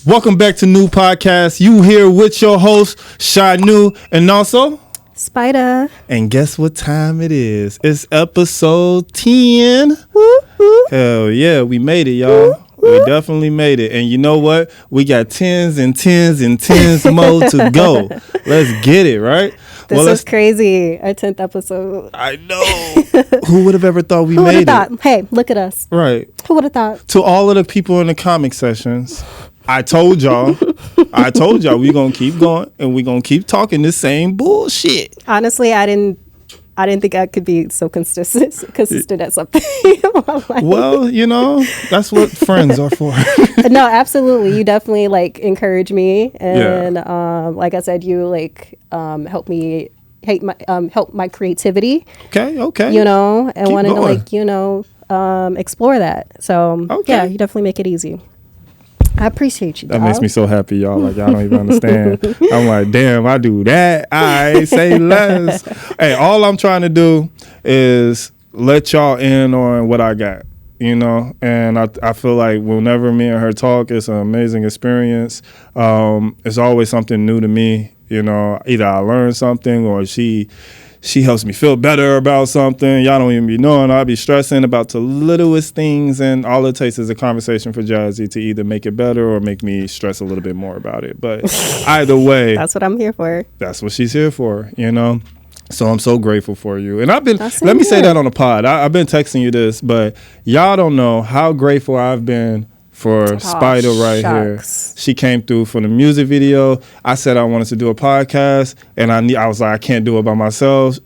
Welcome back to New Podcast. You here with your host, Shanu, and also Spider. And guess what time it is? It's episode 10. Hell yeah, we made it, y'all. We definitely made it. And you know what? We got 10s and 10s and 10s more to go. Let's get it, right? This is crazy. Our 10th episode. I know. Who would have ever thought we made it? Hey, look at us. Right. Who would have thought? To all of the people in the comic sessions, I told y'all we gonna keep going and we gonna keep talking this same bullshit. Honestly, I didn't think I could be so consistent at something. Well, you know, that's what friends are for. No, absolutely. You definitely encourage me, and like I said, you help me help my creativity. Okay. You know, and keep wanted going. to explore that. So yeah, you definitely make it easy. I appreciate you, dog. That makes me so happy, y'all. Y'all don't even understand. I'm like, damn, I do that. I say less. Hey, all I'm trying to do is let y'all in on what I got, you know? And I feel like whenever me and her talk, it's an amazing experience. It's always something new to me, you know? Either I learn something or she helps me feel better about something. Y'all don't even be knowing. I'll be stressing about the littlest things, and all it takes is a conversation for Jazzy to either make it better or make me stress a little bit more about it. But either way, that's what I'm here for. That's what she's here for, you know? So I'm so grateful for you. And let me say that on the pod. I've been texting you this, but y'all don't know how grateful I've been for Spider right here. She came through for the music video. I said I wanted to do a podcast, and I was like, I can't do it by myself.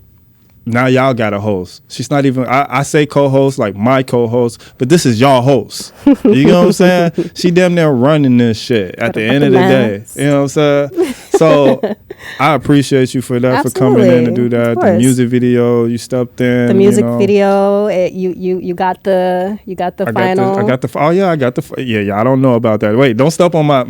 Now y'all got a host. She's not even, I say co-host, like my co-host, but this is y'all host. You know what I'm saying? She damn near running this shit at the end of the day. You know what I'm saying? So I appreciate you for that. Absolutely. For coming in to do that. The music video, you stepped in. The music video, you got the final. I got the yeah. I don't know about that. Wait, don't step on my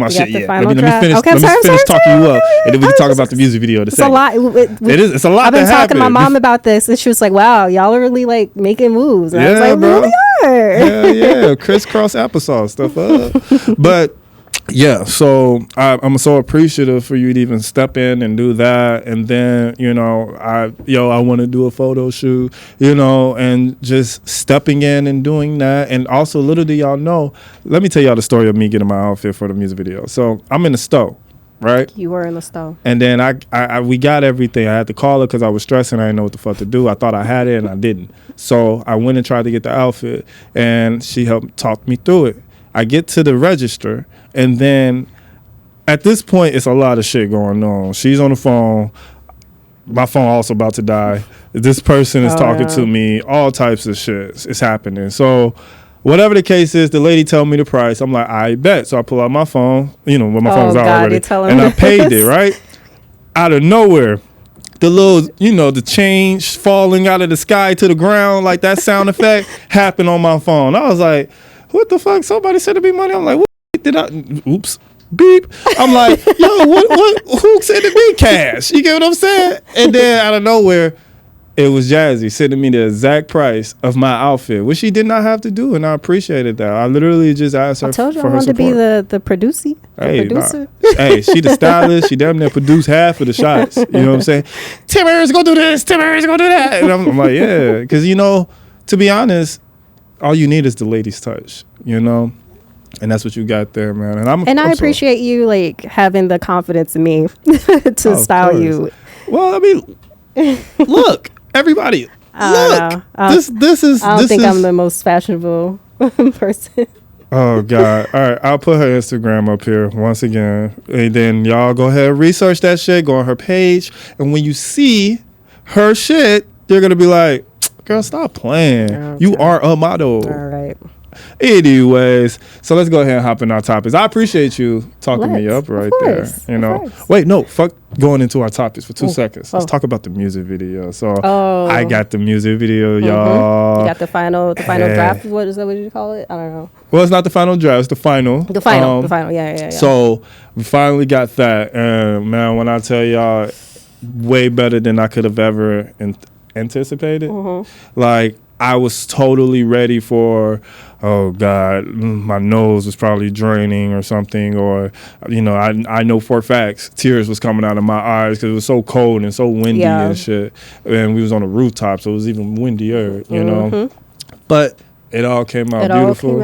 shit yet. Let me finish. Okay, let me finish talking you up, and then we can talk just, about the music video. It's a lot. It's a lot. I've been talking to my mom about this, and she was like, "Wow, y'all are really making moves." And I was like, bro. "Really are." Hell yeah, crisscross applesauce stuff up. But yeah, so I'm so appreciative for you to even step in and do that. And then, you know, I want to do a photo shoot, you know, and just stepping in and doing that. And also, little do y'all know, let me tell y'all the story of me getting my outfit for the music video. So I'm in the store, right? You were in the store. And then we got everything. I had to call her because I was stressing. I didn't know what the fuck to do. I thought I had it and I didn't. So I went and tried to get the outfit, and she helped talk me through it. I get to the register, and then at this point, it's a lot of shit going on. She's on the phone. My phone also about to die. This person is talking to me. All types of shit is happening. So whatever the case is, the lady told me the price. I'm like, I bet. So I pull out my phone, you know, when my phone's out already, and I paid it, right? Out of nowhere, the little, you know, the change falling out of the sky to the ground, like that sound effect happened on my phone. I was like, what the fuck? Somebody said it'd be money. I'm like, what did I? Oops. Beep. I'm like, yo, what? Who said it'd be cash? You get what I'm saying? And then out of nowhere, it was Jazzy sending me the exact price of my outfit, which she did not have to do, and I appreciated that. I literally just asked her for her support. I told you I wanted to be the producer. Hey, she the stylist. She damn near produced half of the shots. You know what I'm saying? Tim Harris gonna do this. Tim Harris gonna do that. And I'm like, yeah, because, you know, to be honest, all you need is the lady's touch, you know? And that's what you got there, man. And I appreciate you having the confidence in me to style you. Well, I mean, look, everybody, look. This is. I don't think I'm the most fashionable person. Oh God! All right, I'll put her Instagram up here once again, and then y'all go ahead and research that shit. Go on her page, and when you see her shit, you're gonna be like, girl, stop playing. Okay. You are a model. All right. Anyways, so let's go ahead and hop in our topics. I appreciate you talking me up right there. You know, wait, no, fuck going into our topics for 2 seconds. Let's talk about the music video. So I got the music video, y'all. You got the final draft. What is that? What did you call it? I don't know. Well, it's not the final draft. It's the final. The final. Yeah. So we finally got that, and man, when I tell y'all, way better than I could have ever anticipated. Like, I was totally ready for, oh God, my nose was probably draining or something, or I know for facts tears was coming out of my eyes because it was so cold and so windy and shit, and we was on a rooftop, so it was even windier, you know. But it all came out beautiful.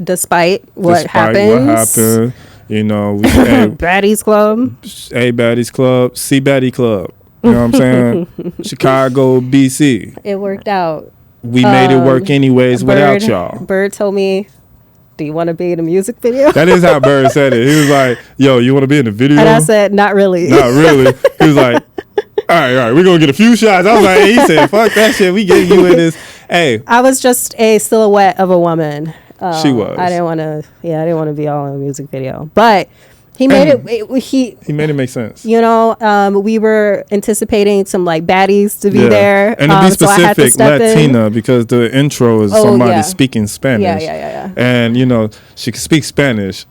Despite what happened. You know, we Baddies Club. A Baddies Club, C Baddie Club. You know what I'm saying? Chicago, BC. It worked out. We made it work anyways without y'all. Bird told me, do you want to be in a music video? That is how Bird said it. He was like, yo, you want to be in the video? And I said, not really. Not really. He was like, all right, we're going to get a few shots. I was like, he said, fuck that shit. We getting you in this. Hey. I was just a silhouette of a woman. She was. I didn't want to be all in a music video. But he made it. He made it make sense. You know, we were anticipating some like baddies to be there, and to be specific, so Latina, because the intro is somebody speaking Spanish. Yeah. And you know, she can speak Spanish,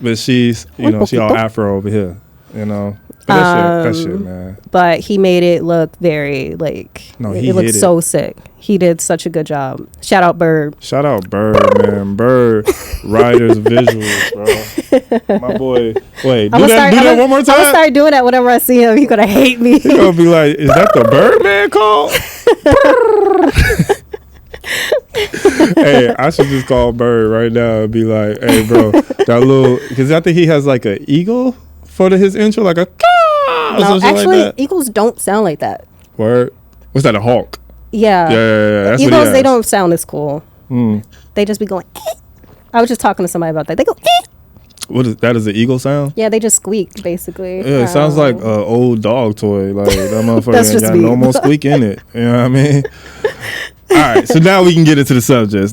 but she's she all Afro over here. You know, but that shit, man. But he made it look very it looked so sick. He did such a good job. Shout out Bird. Shout out Bird, man. Bird, writers, visuals, bro. My boy. Wait, do that one more time. I'm gonna start doing that whenever I see him. He's gonna hate me. He's gonna be like, is that the Birdman call? Hey, I should just call Bird right now and be like, hey, bro, that little, because I think he has like an eagle for his intro, like a no, actually, like eagles don't sound like that. Word? What's that, a hawk? Yeah. That's eagles, they don't sound as cool. They just be going, eh. I was just talking to somebody about that. They go, eh. What is that? Is an eagle sound? Yeah, they just squeak, basically. Yeah, it sounds like an old dog toy. Like, that motherfucker ain't got no more squeak in it. You know what I mean? All right, so now we can get into the subjects.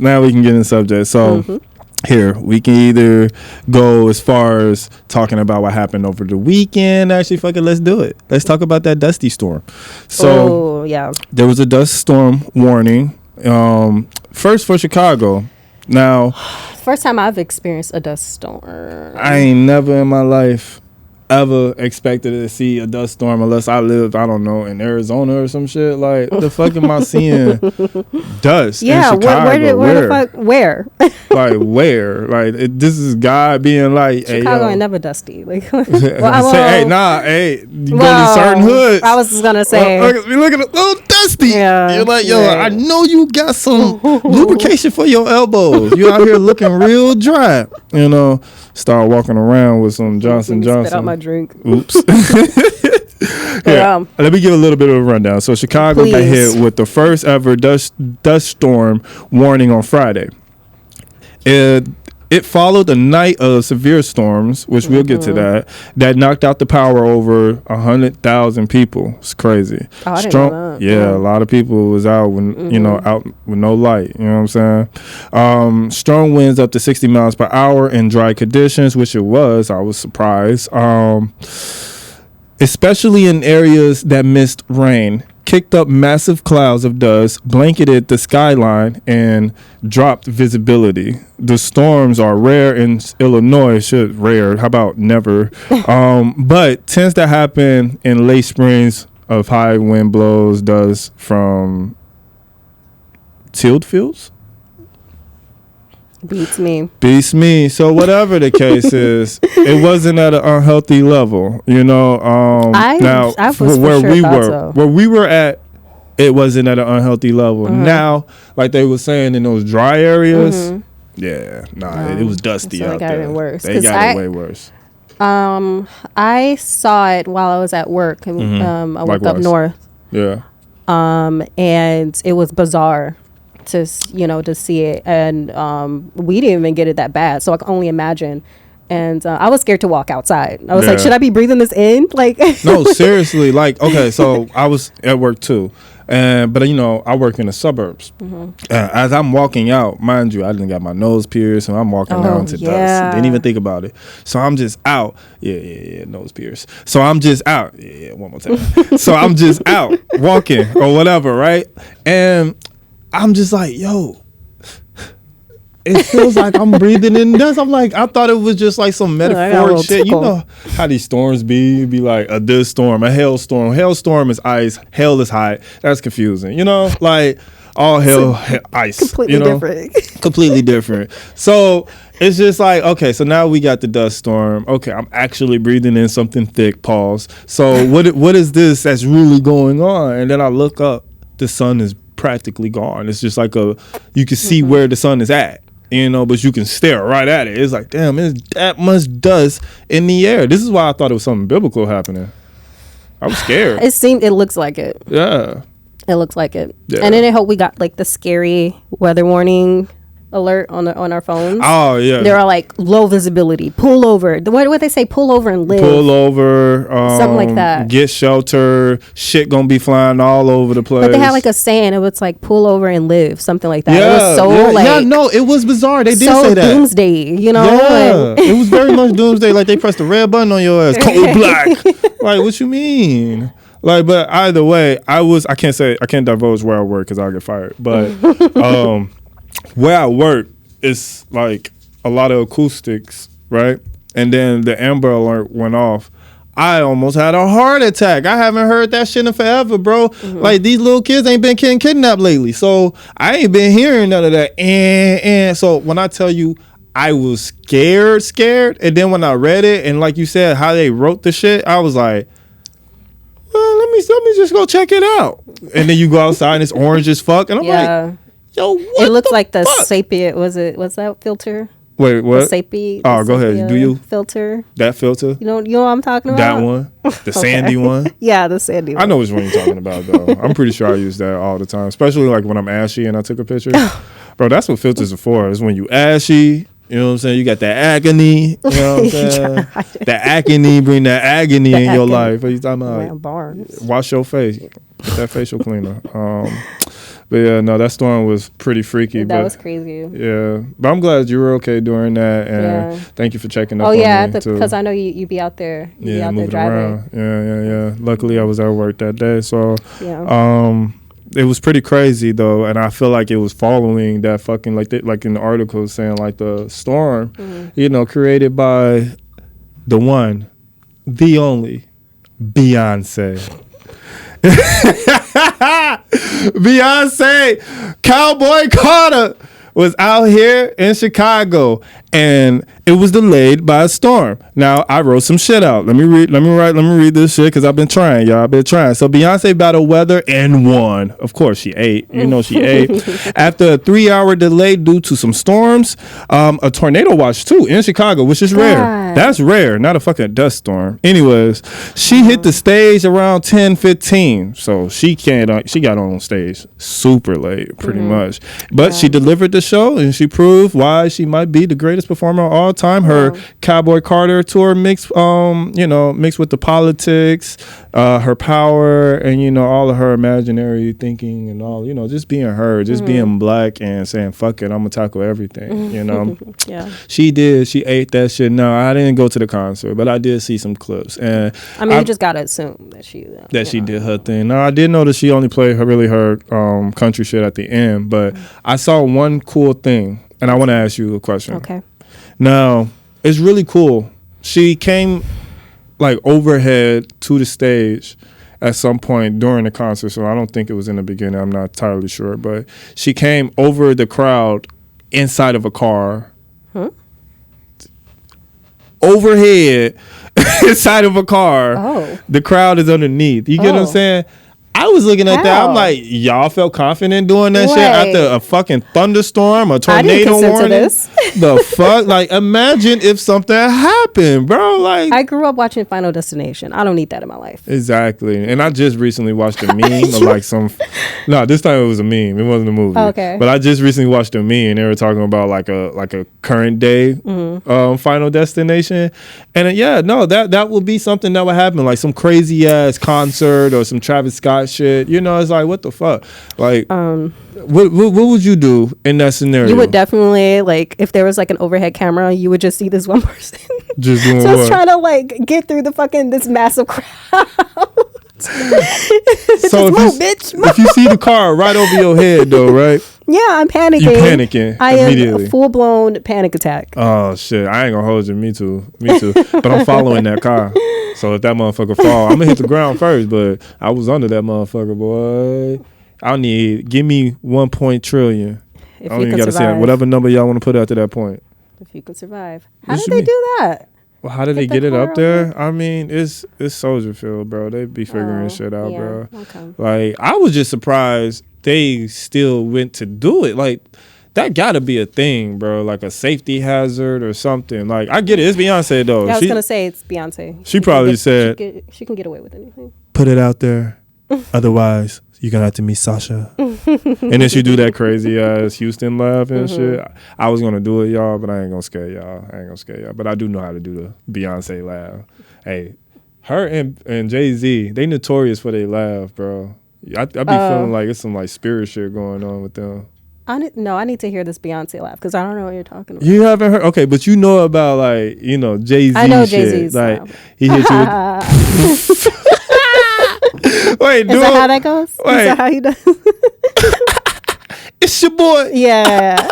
So here, we can either go as far as talking about what happened over the weekend. Actually, fucking let's do it. Let's talk about that dusty storm. So, there was a dust storm warning. First for Chicago. Now, first time I've experienced a dust storm. I ain't never in my life ever expected to see a dust storm unless I lived, I don't know, in Arizona or some shit. Like, the fuck am I seeing dust in Chicago? Where? Like, where? Like, this is God being like, Chicago ain't never dusty. Like, you go to certain hoods. I was just gonna say, we looking a little dusty. Yeah, you're like, I know you got some lubrication for your elbows. You out here looking real dry. You know, start walking around with some Johnson Johnson. Spit out my drink. Oops. Let me give a little bit of a rundown. So Chicago got hit with the first ever dust storm warning on Friday. It followed a night of severe storms, which we'll get to that knocked out the power over 100,000 people. It's crazy. Oh, I didn't know that. Yeah, a lot of people was out when out with no light. You know what I'm saying? Strong winds up to 60 miles per hour in dry conditions, which it was. I was surprised. Especially in areas that missed rain. Kicked up massive clouds of dust, blanketed the skyline, and dropped visibility. The storms are rare in Illinois. Rare. How about never? But tends to happen in late springs of high wind blows, dust from tilled fields. Beats me. So whatever the case is, it wasn't at an unhealthy level, you know. Where we were at, it wasn't at an unhealthy level. Now, like they were saying in those dry areas, it was dusty out there. They got it way worse. I saw it while I was at work. I worked up north. Yeah. And it was bizarre to see it, and we didn't even get it that bad, so I can only imagine. And I was scared to walk outside. I was like, should I be breathing this in? Like, no, seriously. Like, okay, so I was at work too, but I work in the suburbs. As I'm walking out, mind you, I didn't got my nose pierced, and I'm walking down to dust. Didn't even think about it. So I'm just out. Yeah, nose pierced. So I'm just out. Yeah, one more time. So I'm just out walking or whatever, right? And I'm just like, yo, it feels like I'm breathing in dust. I'm like, I thought it was just like some metaphoric shit. You know how these storms be? Be like a dust storm, a hailstorm. Hailstorm is ice. Hail is hot. That's confusing. You know, like, all hell ice. Completely different. Completely different. So it's just like, okay, so now we got the dust storm. Okay, I'm actually breathing in something thick, pause. So what is this that's really going on? And then I look up, the sun is practically gone. It's just like you can see where the sun is at, but you can stare right at it. It's like, damn, there's that much dust in the air. This is why I thought it was something biblical happening. I was scared. It looks like it. Yeah. It looks like it. Yeah. And then I hope we got like the scary weather warning alert on our phones. Oh yeah, they're all like low visibility, pull over. What they say? Pull over and live. Pull over, something like that. Get shelter. Shit gonna be flying all over the place. But they had like a saying. It was like pull over and live, something like that. Yeah, it was no, it was bizarre. They did say that. Doomsday, Yeah, it was very much doomsday. Like they pressed the red button on your ass, cold black. Like what you mean? Like, but either way, I can't divulge where I work because I'll get fired. But where I work, it's like a lot of acoustics, right? And then the Amber Alert went off. I almost had a heart attack. I haven't heard that shit in forever, bro. Mm-hmm. Like, these little kids ain't been getting kidnapped lately. So I ain't been hearing none of that. And so when I tell you, I was scared. And then when I read it, and like you said, how they wrote the shit, I was like, well, let me just go check it out. And then you go outside and it's orange as fuck. And I'm like, yo, what? It looks like the Sapient. What's that filter? Wait, what? The Sapient. Oh, go ahead. Do you filter? That filter? You know what I'm talking about? That one? The sandy one? Yeah, the sandy one. I know which one you're talking about, though. I'm pretty sure I use that all the time, especially like when I'm ashy and I took a picture. Bro, that's what filters are for. It's when you ashy. You know what I'm saying? You got that agony. You know what I'm saying? That agony, bring that agony in your life. What are you talking about? Barnes. Wash your face. Get that facial cleaner. But yeah, no, that storm was pretty freaky. That was crazy. Yeah. But I'm glad you were okay during that. And thank you for checking up on me, too. Because I know you be out there. You be out there driving. Around. Yeah. Luckily, I was at work that day. So, it was pretty crazy though, and I feel like it was following that fucking like in the article saying like the storm, created by the one, the only, Beyonce. Beyonce, Cowboy Carter was out here in Chicago, and it was delayed by a storm. Now I wrote some shit out. Let me read this shit because I've been trying, y'all. I've been trying. So Beyonce battled weather and won. Of course she ate. You know she ate. After a 3-hour delay due to some storms, a tornado watch too in Chicago, which is rare. That's rare, not a fucking dust storm. Anyways, she hit the stage around 10:15. So she got on stage super late, pretty much. But she delivered the show and she proved why she might be the greatest performer of all time. Her Cowboy Carter tour mixed with the politics, her power, and all of her imaginary thinking and all, just being her, just being black and saying fuck it, I'm gonna tackle everything. Yeah, she ate that shit. No, I didn't go to the concert, but I did see some clips, and you just gotta assume that she did her thing. No, I did know that she only played her country shit at the end, but I saw one cool thing, and I want to ask you a question. Okay. Now, it's really cool. She came like overhead to the stage at some point during the concert, so I don't think it was in the beginning. I'm not entirely sure, but she came over the crowd inside of a car. Huh? Overhead inside of a car. Oh. The crowd is underneath. You get what I'm saying? I was looking at that. I'm like, y'all felt confident doing that shit after a fucking thunderstorm, a tornado warning? The fuck? Like, imagine if something happened, bro. Like, I grew up watching Final Destination. I don't need that in my life. Exactly. And I just recently watched a meme of like no, this time it was a meme. It wasn't a movie. Oh, okay. But I just recently watched a meme and they were talking about like a current day Final Destination. And that would be something that would happen, like some crazy ass concert or some Travis Scott shit. It's like, what the fuck? Like, what would you do in that scenario? You would definitely, like, if there was like an overhead camera, you would just see this one person just doing just trying to like get through this massive crowd. So if you see the car right over your head though, right? Yeah, I'm panicking. You panicking immediately. I am a full-blown panic attack. Oh shit, I ain't gonna hold you. Me too. But I'm following that car. So if that motherfucker fall, I'm gonna hit the ground first. But I was under that motherfucker, boy. Give me 1 trillion. If I don't you even can gotta survive. say whatever number y'all want to put after that point. If you could survive. How did they do that? Well, how did they get it up there? I mean, it's Soldier Field, bro. They be figuring shit out, bro. Okay. Like, I was just surprised they still went to do it. Like, that gotta be a thing, bro. Like a safety hazard or something. Like, I get it. It's Beyonce, though. Yeah, I was gonna say it's Beyonce. She probably said, she can get away with anything. Put it out there. Otherwise, you're gonna have to meet Sasha. And then she do that crazy ass Houston laugh and shit. I was gonna do it, y'all, but I ain't gonna scare y'all. But I do know how to do the Beyonce laugh. Hey, her and Jay-Z, they notorious for their laugh, bro. I be feeling like it's some like spirit shit going on with them. I need to hear this Beyonce laugh because I don't know what you're talking about. You haven't heard? Okay, but you know about like, Jay-Z. I know Jay-Z's like laugh. He hit you with Wait, is that how that goes? Wait. Is that how he does? It's your boy. Yeah.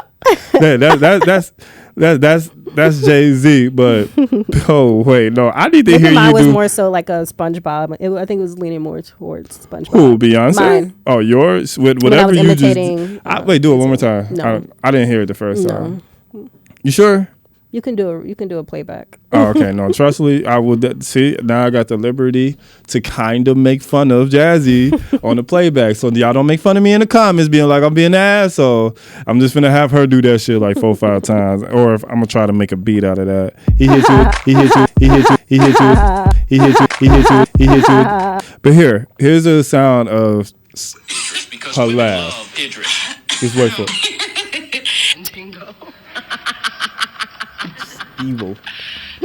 That's Jay-Z, but I need to hear you mine was more so like a SpongeBob. I think it was leaning more towards SpongeBob. Who, Beyonce? Mine. Oh, yours? With whatever you just... Wait, do it one more time. No. I didn't hear it the first time. You sure? You can do a playback. Oh, okay. No, trust me, I would see. Now I got the liberty to kind of make fun of Jazzy on the playback. So y'all don't make fun of me in the comments being like I'm being an asshole. I'm just gonna have her do that shit like 4 or 5 times. Or if I'm gonna try to make a beat out of that. He hit you. But here's the sound of her laugh. Just wait for it. Evil.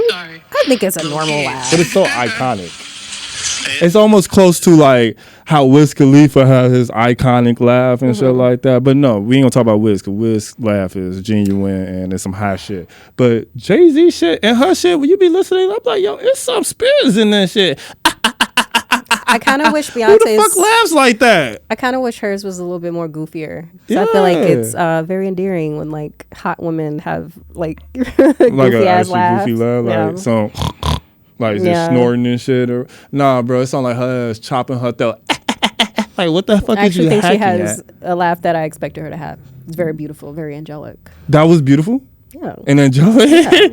Sorry. I think it's a normal laugh. But it's so iconic. It's almost close to like how Wiz Khalifa has his iconic laugh and shit like that. But no, we ain't gonna talk about Wiz, because Wiz laugh is genuine and it's some high shit. But Jay-Z shit and her shit, when you be listening, I'm like, yo, it's some spirits in that shit. I kind of wish Beyonce's... Who the fuck laughs like that? I kind of wish hers was a little bit more goofier. So I feel like it's very endearing when like hot women have like goofy ass laughs. Goofy laugh, like some like just snorting and shit. Or nah, bro, it sound like her ass chopping her throat. Like what the fuck is you hacking at? I actually think she has a laugh that I expected her to have. It's very beautiful, very angelic. That was beautiful? Yeah. And angelic? Yeah.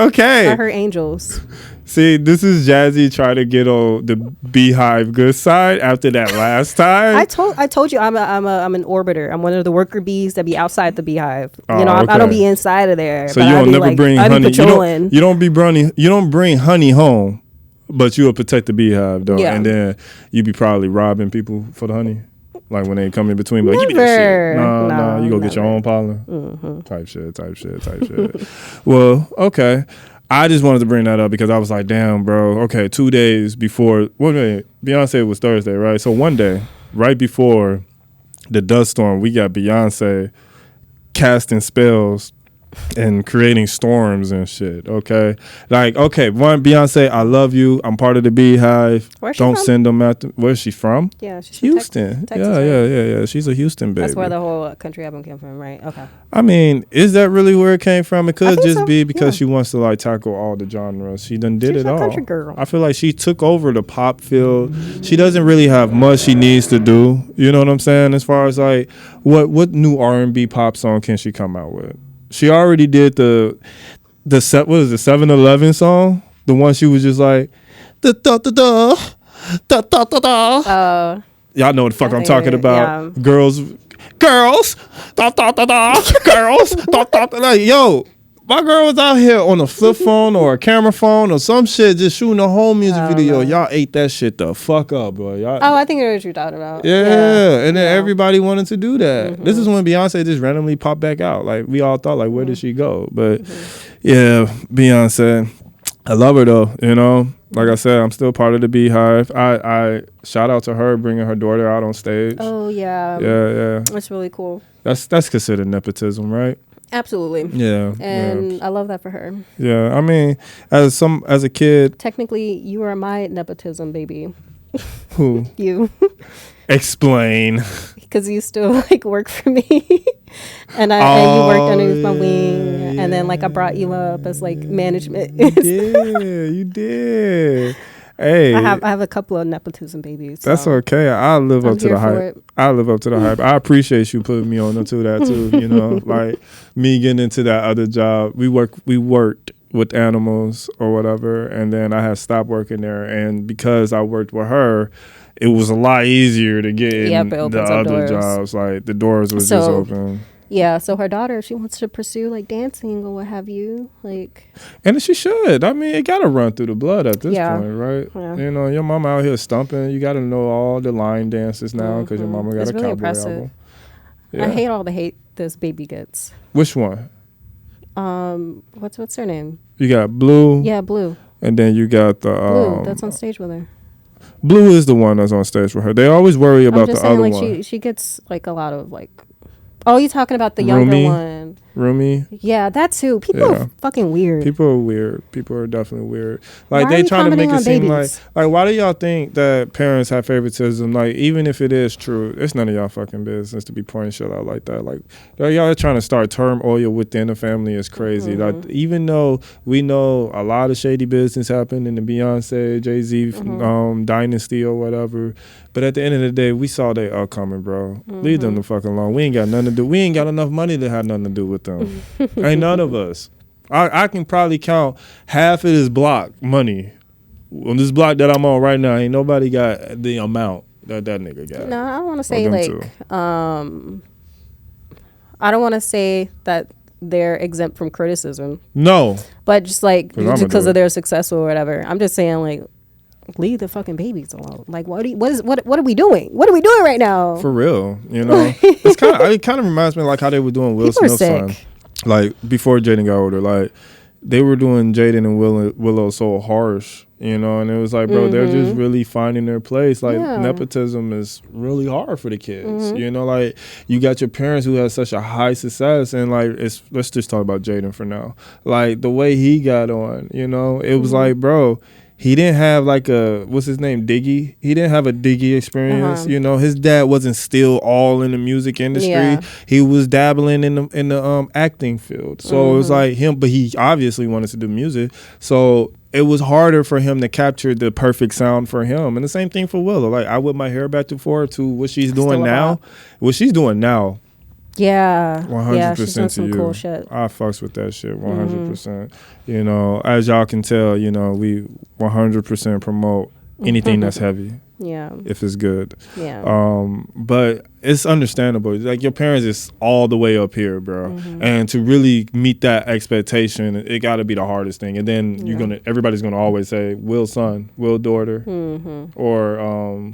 Okay. Are her angels. See, this is Jazzy trying to get on the Beehive good side after that last time. I told you I'm an orbiter. I'm one of the worker bees that be outside the beehive. Oh, I don't be inside of there. So you don't never bring honey. You don't bring honey home, but you'll protect the beehive though. Yeah. And then you be probably robbing people for the honey. Like when they come in between, like, give me that shit. No, you go get your own pollen. Mm-hmm. Type shit. Well, okay. I just wanted to bring that up because I was like, damn, bro. Okay, 2 days before. Beyonce was Thursday, right? So one day, right before the dust storm, we got Beyonce casting spells and creating storms and shit, okay? Like, okay, one, Beyonce, I love you. I'm part of the Beehive. Where's Don't she from? send them after. Where's she from? Yeah, she's Houston. Texas, right? Yeah. She's a Houston baby. That's where the whole country album came from, right? Okay. I mean, is that really where it came from? It could just be because she wants to like tackle all the genres. She done did it all. She's a country girl. I feel like she took over the pop field. She doesn't really have much she needs to do. You know what I'm saying? As far as like, what new R&B pop song can she come out with? She already did the 7-Eleven song, the one she was just like da da da da da da da da. Y'all know what the fuck I'm talking about. Yeah. Girls, da da da da, girls, da da da. Like, yo, my girl was out here on a flip phone or a camera phone or some shit, just shooting a whole music video. Y'all ate that shit the fuck up, bro. I think I know what you're talking about. Yeah. And then everybody wanted to do that. Mm-hmm. This is when Beyonce just randomly popped back out. Like, we all thought, like, where did she go? But, yeah, Beyonce. I love her, though, you know? Like I said, I'm still part of the Beehive. I shout out to her bringing her daughter out on stage. Oh, yeah. Yeah. That's really cool. That's considered nepotism, right? Absolutely. Yeah. And I love that for her. Yeah. I mean, as a kid. Technically, you are my nepotism, baby. Who? You. Explain. Because you still like work for me. and you worked underneath my wing. Yeah. And then like I brought you up as like management. You did. Hey, I have a couple of nepotism babies. So that's okay. I live up to the hype. I live up to the hype. I appreciate you putting me on to that too. You know, like me getting into that other job. We worked with animals or whatever, and then I had stopped working there. And because I worked with her, it was a lot easier to get in the other jobs. Like the doors was just open. Yeah, so her daughter, she wants to pursue like dancing or what have you, like. And she should. I mean, it gotta run through the blood at this point, right? Yeah. You know, your mama out here stumping. You gotta know all the line dances now because your mama got a really cowboy album. Yeah. I hate all the hate this baby gets. Which one? What's her name? You got Blue. Yeah, Blue. And then you got the Blue. That's on stage with her. Blue is the one that's on stage with her. They always worry about the other one. She gets like a lot of like. Oh, you're talking about the younger one. Rumi. Yeah, that too. People are fucking weird. People are weird. People are definitely weird. Like they trying to make it seem like why do y'all think that parents have favoritism? Like even if it is true, it's none of y'all fucking business to be pointing shit out like that. Like y'all are trying to start turmoil within the family is crazy. Like even though we know a lot of shady business happened in the Beyonce, Jay-Z dynasty or whatever, but at the end of the day, we saw they all coming, bro. Leave them the fuck alone. We ain't got nothing to do. We ain't got enough money to have nothing to do with them. Ain't none of us. I can probably count half of this block money. On this block that I'm on right now, ain't nobody got the amount that nigga got. No, I don't want to say like, I don't want to say that they're exempt from criticism. No. But just like, because of their success or whatever. I'm just saying like, leave the fucking babies alone. Like, what are we doing? What are we doing right now? For real, you know. It kind of reminds me of like how they were doing Will Smith's son. Like before Jaden got older, like they were doing Jaden and Willow so harsh, you know. And it was like, bro, they're just really finding their place. Like nepotism is really hard for the kids, you know. Like you got your parents who had such a high success, and like let's just talk about Jaden for now. Like the way he got on, you know, it was like, bro. He didn't have like what's his name, Diggy? He didn't have a Diggy experience. You know, his dad wasn't still all in the music industry. Yeah. He was dabbling in the acting field. So it was like him, but he obviously wanted to do music. So it was harder for him to capture the perfect sound for him. And the same thing for Willow. Like I whip my hair back to forward to what she's doing now. What she's doing now. Yeah. 100% yeah, she's doing some to you. Cool shit. I fucks with that shit 100%. You know, as y'all can tell, you know, we 100% promote anything that's heavy. Yeah. If it's good. Yeah. But it's understandable. Like your parents is all the way up here, bro. And to really meet that expectation, it got to be the hardest thing. And then everybody's gonna always say Will son, Will daughter, or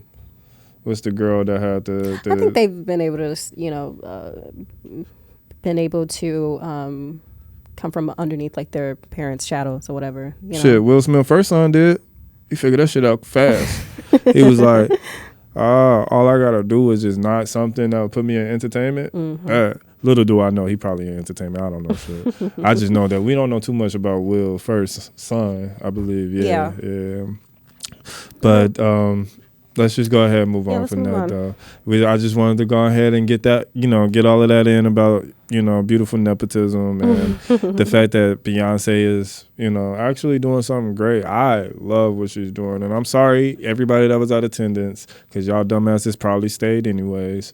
what's the girl that had the I think they've been able to, you know, come from underneath like their parents' shadows or whatever. You know? Shit, Will Smith's first son did. He figured that shit out fast. He was like, all I gotta do is just not something that would put me in entertainment. Little do I know he probably in entertainment. I don't know shit. I just know that we don't know too much about Will's first son, I believe. Yeah. But let's just go ahead and move on from that, though. I just wanted to go ahead and get that, you know, get all of that in about, you know, beautiful nepotism and the fact that Beyonce is, you know, actually doing something great. I love what she's doing. And I'm sorry, everybody that was out of attendance, because y'all dumbasses probably stayed anyways.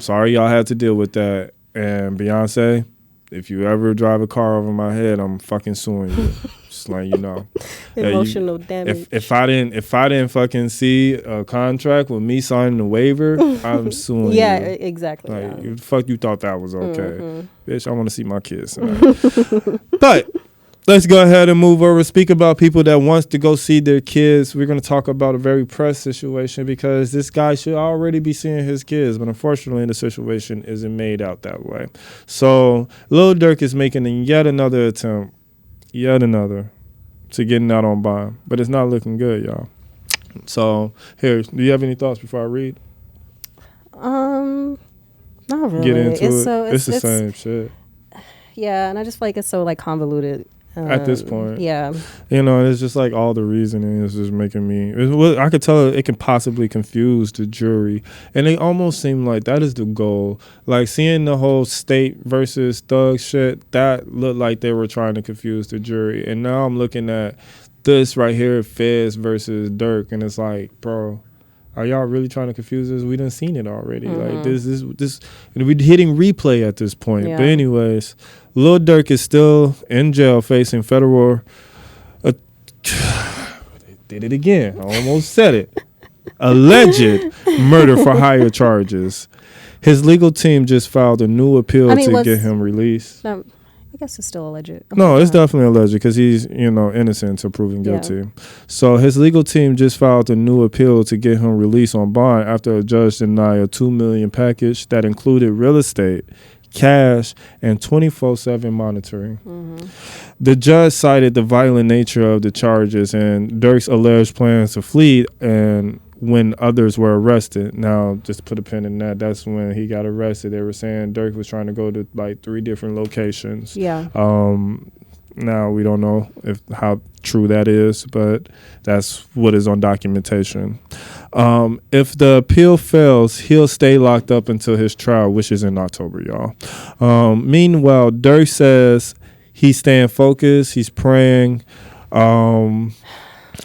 Sorry y'all had to deal with that. And Beyonce, if you ever drive a car over my head, I'm fucking suing you. Just letting you know. Emotional damage. If I didn't fucking see a contract with me signing a waiver, I'm suing you. Yeah, exactly. Like, fuck you thought that was okay. Bitch, I want to see my kids tonight. But let's go ahead and move over. Speak about people that wants to go see their kids. We're going to talk about a very pressed situation because this guy should already be seeing his kids, but unfortunately the situation isn't made out that way. So Lil Durk is making yet another attempt, to getting out on bond, but it's not looking good, y'all. So here, do you have any thoughts before I read? Not really. Get into it. It's the same shit. Yeah, and I just feel like it's so like convoluted. At this point. Yeah. You know, it's just like all the reasoning is just making me, I could tell it can possibly confuse the jury. And it almost seemed like that is the goal. Like seeing the whole state versus thug shit, that looked like they were trying to confuse the jury. And now I'm looking at this right here, Fez versus Durk, and it's like, bro, are y'all really trying to confuse us? We done seen it already. Like this, we're hitting replay at this point. Yeah. But anyways, Lil Durk is still in jail facing federal. Did it again. I almost said it. Alleged murder for hire charges. His legal team just filed a new appeal to get him released. I guess it's still alleged. No, it's definitely alleged because he's, innocent until proven guilty. Yeah. So his legal team just filed a new appeal to get him released on bond after a judge denied a $2 million package that included real estate, cash, and 24/7 monitoring. The judge cited the violent nature of the charges and Durk's alleged plans to flee and when others were arrested. Now, just to put a pin in that, that's when he got arrested. They were saying Durk was trying to go to like 3 different locations. Yeah. Now we don't know how true that is, but that's what is on documentation. If the appeal fails, he'll stay locked up until his trial, which is in October, y'all. Meanwhile, Durk says he's staying focused, he's praying, and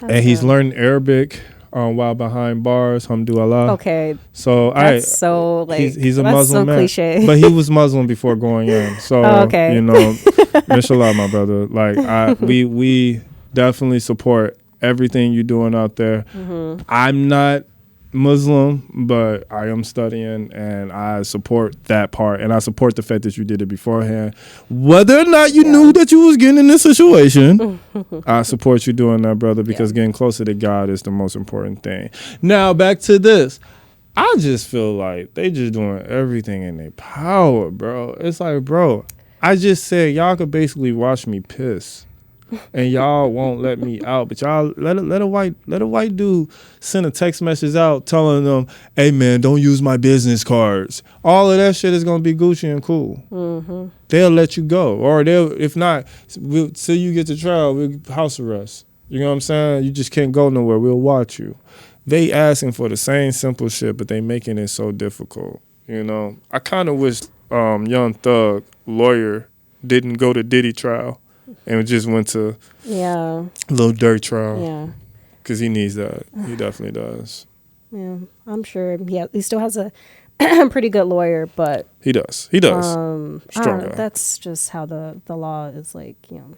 he's learning Arabic while behind bars. Alhamdulillah. Okay. So that's so like he's a Muslim man, cliche. but he was Muslim before going in. So okay. Mashallah, my brother. Like we definitely support everything you're doing out there. I'm not Muslim, but I am studying and I support that part, and I support the fact that you did it beforehand. Whether or not you knew that you was getting in this situation, I support you doing that, brother, because getting closer to God is the most important thing. Now back to this. I just feel like they just doing everything in their power, bro. It's like, bro, I just said y'all could basically watch me piss. And y'all won't let me out, but y'all let a white dude send a text message out telling them, "Hey man, don't use my business cards." All of that shit is gonna be Gucci and cool. They'll let you go, or if not, till you get to trial, we'll house arrest. You know what I'm saying? You just can't go nowhere. We'll watch you. They asking for the same simple shit, but they making it so difficult. I kind of wish Young Thug lawyer didn't go to Diddy trial. And just went to Lil Durk trial. Yeah. Because he needs that. He definitely does. Yeah, I'm sure. Yeah, he still has a pretty good lawyer, but... He does. Strong guy. That's just how the law is like,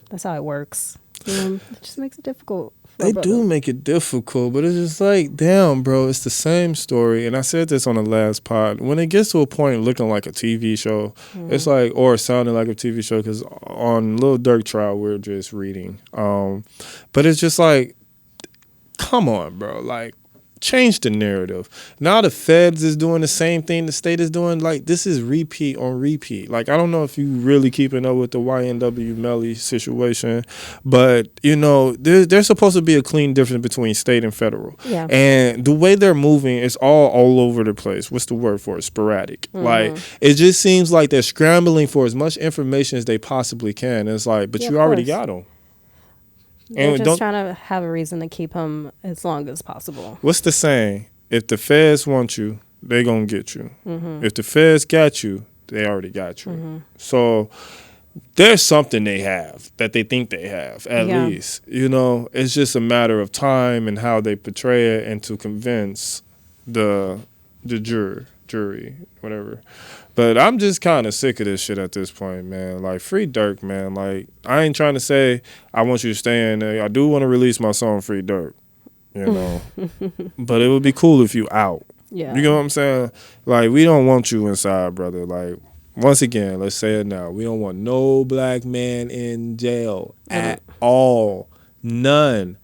that's how it works. It just makes it difficult. They do make it difficult, but it's just like, damn, bro, it's the same story. And I said this on the last pod. When it gets to a point looking like a TV show, it's like, or sounding like a TV show, because on Lil Durk trial, we're just reading. But it's just like, come on, bro. Like, change the narrative. Now the feds is doing the same thing the state is doing. Like, this is repeat on repeat. Like, I don't know if you really keeping up with the YNW Melly situation, but there's supposed to be a clean difference between state and federal. Yeah. And the way they're moving is all over the place. What's the word for it? Sporadic. Like, it just seems like they're scrambling for as much information as they possibly can. It's like, but you already got them. They're just trying to have a reason to keep him as long as possible. What's the saying? If the feds want you, they gonna get you. If the feds got you, they already got you. So there's something they have that they think they have, at least. It's just a matter of time and how they portray it and to convince the jury, whatever. But I'm just kind of sick of this shit at this point, man. Like, free Durk, man. Like, I ain't trying to say I want you to stay in there. I do want to release my song, Free Durk, but it would be cool if you out. Yeah. You know what I'm saying? Like, we don't want you inside, brother. Like, once again, let's say it now. We don't want no black man in jail at all. None.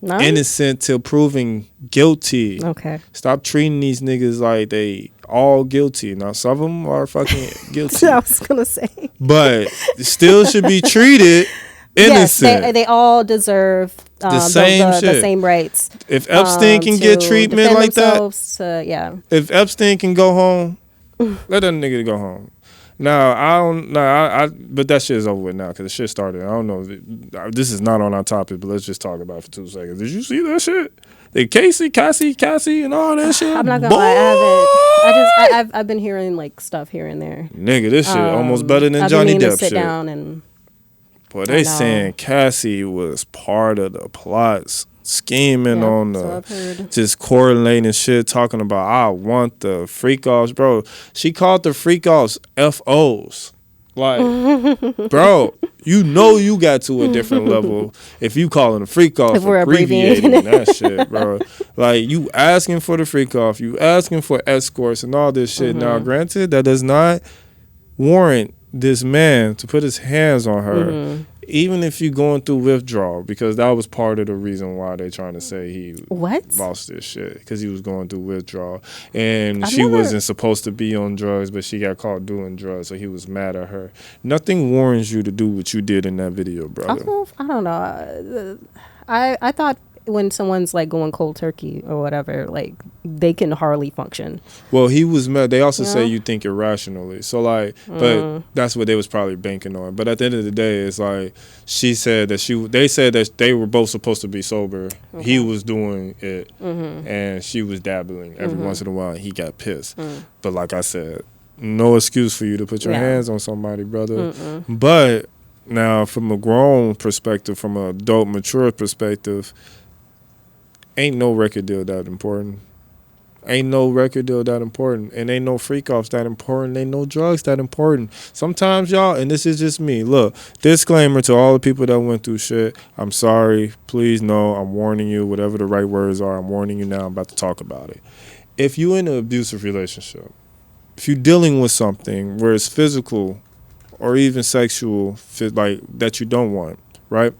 Innocent till proven guilty. Okay. Stop treating these niggas like they all guilty. Now, some of them are fucking guilty. I was going to say. But still should be treated innocent. Yes, they all deserve the same rights. If Epstein can get treatment like that, if Epstein can go home, let that nigga go home. Now, but that shit is over with now because the shit started. I don't know. This is not on our topic, but let's just talk about it for 2 seconds. Did you see that shit? The Cassie, and all that shit? I'm not gonna lie, I haven't. I've been hearing like stuff here and there. Nigga, this shit almost better than Johnny Depp shit. Sit down and But they saying Cassie was part of the plots, scheming on the, just correlating shit, talking about, I want the freak offs. Bro, she called the freak offs FOs. Like, bro, you know you got to a different level if you calling a freak off, if we're abbreviating that shit, bro. Like, you asking for the freak off, you asking for escorts and all this shit. Now, granted, that does not warrant this man to put his hands on her, even if you're going through withdrawal, because that was part of the reason why they trying to say he lost this shit, because he was going through withdrawal, and she wasn't supposed to be on drugs, but she got caught doing drugs, so he was mad at her. Nothing warrants you to do what you did in that video, brother. I don't know. I thought when someone's like going cold turkey or whatever, like they can hardly function. Well, he was mad. They also say you think irrationally. So like, but that's what they was probably banking on. But at the end of the day, it's like she said that they said that they were both supposed to be sober. He was doing it, and she was dabbling every once in a while. He got pissed. But like I said, no excuse for you to put your hands on somebody, brother. But now, from a grown perspective, from an adult, mature perspective, ain't no record deal that important. Ain't no record deal that important. And ain't no freak offs that important. Ain't no drugs that important. Sometimes, y'all, and this is just me, look, disclaimer to all the people that went through shit. I'm sorry. Please know, I'm warning you. Whatever the right words are, I'm warning you now. I'm about to talk about it. If you're in an abusive relationship, if you're dealing with something where it's physical or even sexual, like that you don't want, right?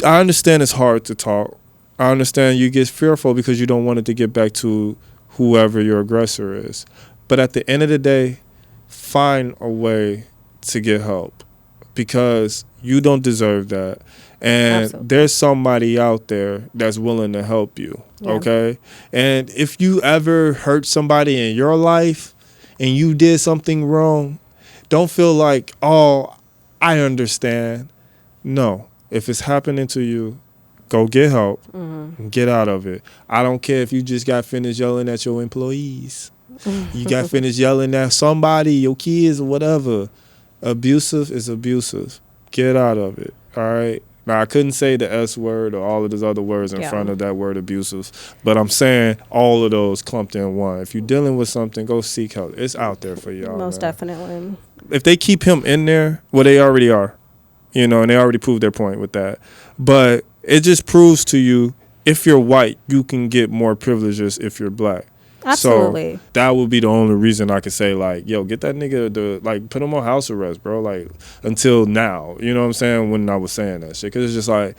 I understand it's hard to talk. I understand you get fearful because you don't want it to get back to whoever your aggressor is. But at the end of the day, find a way to get help, because you don't deserve that. And there's somebody out there that's willing to help you, okay? And if you ever hurt somebody in your life and you did something wrong, don't feel like, oh, I understand. No. If it's happening to you, go get help and get out of it. I don't care if you just got finished yelling at your employees. You got finished yelling at somebody, your kids or whatever. Abusive is abusive. Get out of it, all right? Now, I couldn't say the S word or all of those other words in front of that word abusive, but I'm saying all of those clumped in one. If you're dealing with something, go seek help. It's out there for y'all. Most definitely. If they keep him in there, well, they already are. You know, and they already proved their point with that. But it just proves to you, if you're white, you can get more privileges if you're black. Absolutely. So that would be the only reason I could say, like, yo, get that nigga, put him on house arrest, bro. Like, until now. You know what I'm saying? When I was saying that shit. Because it's just like,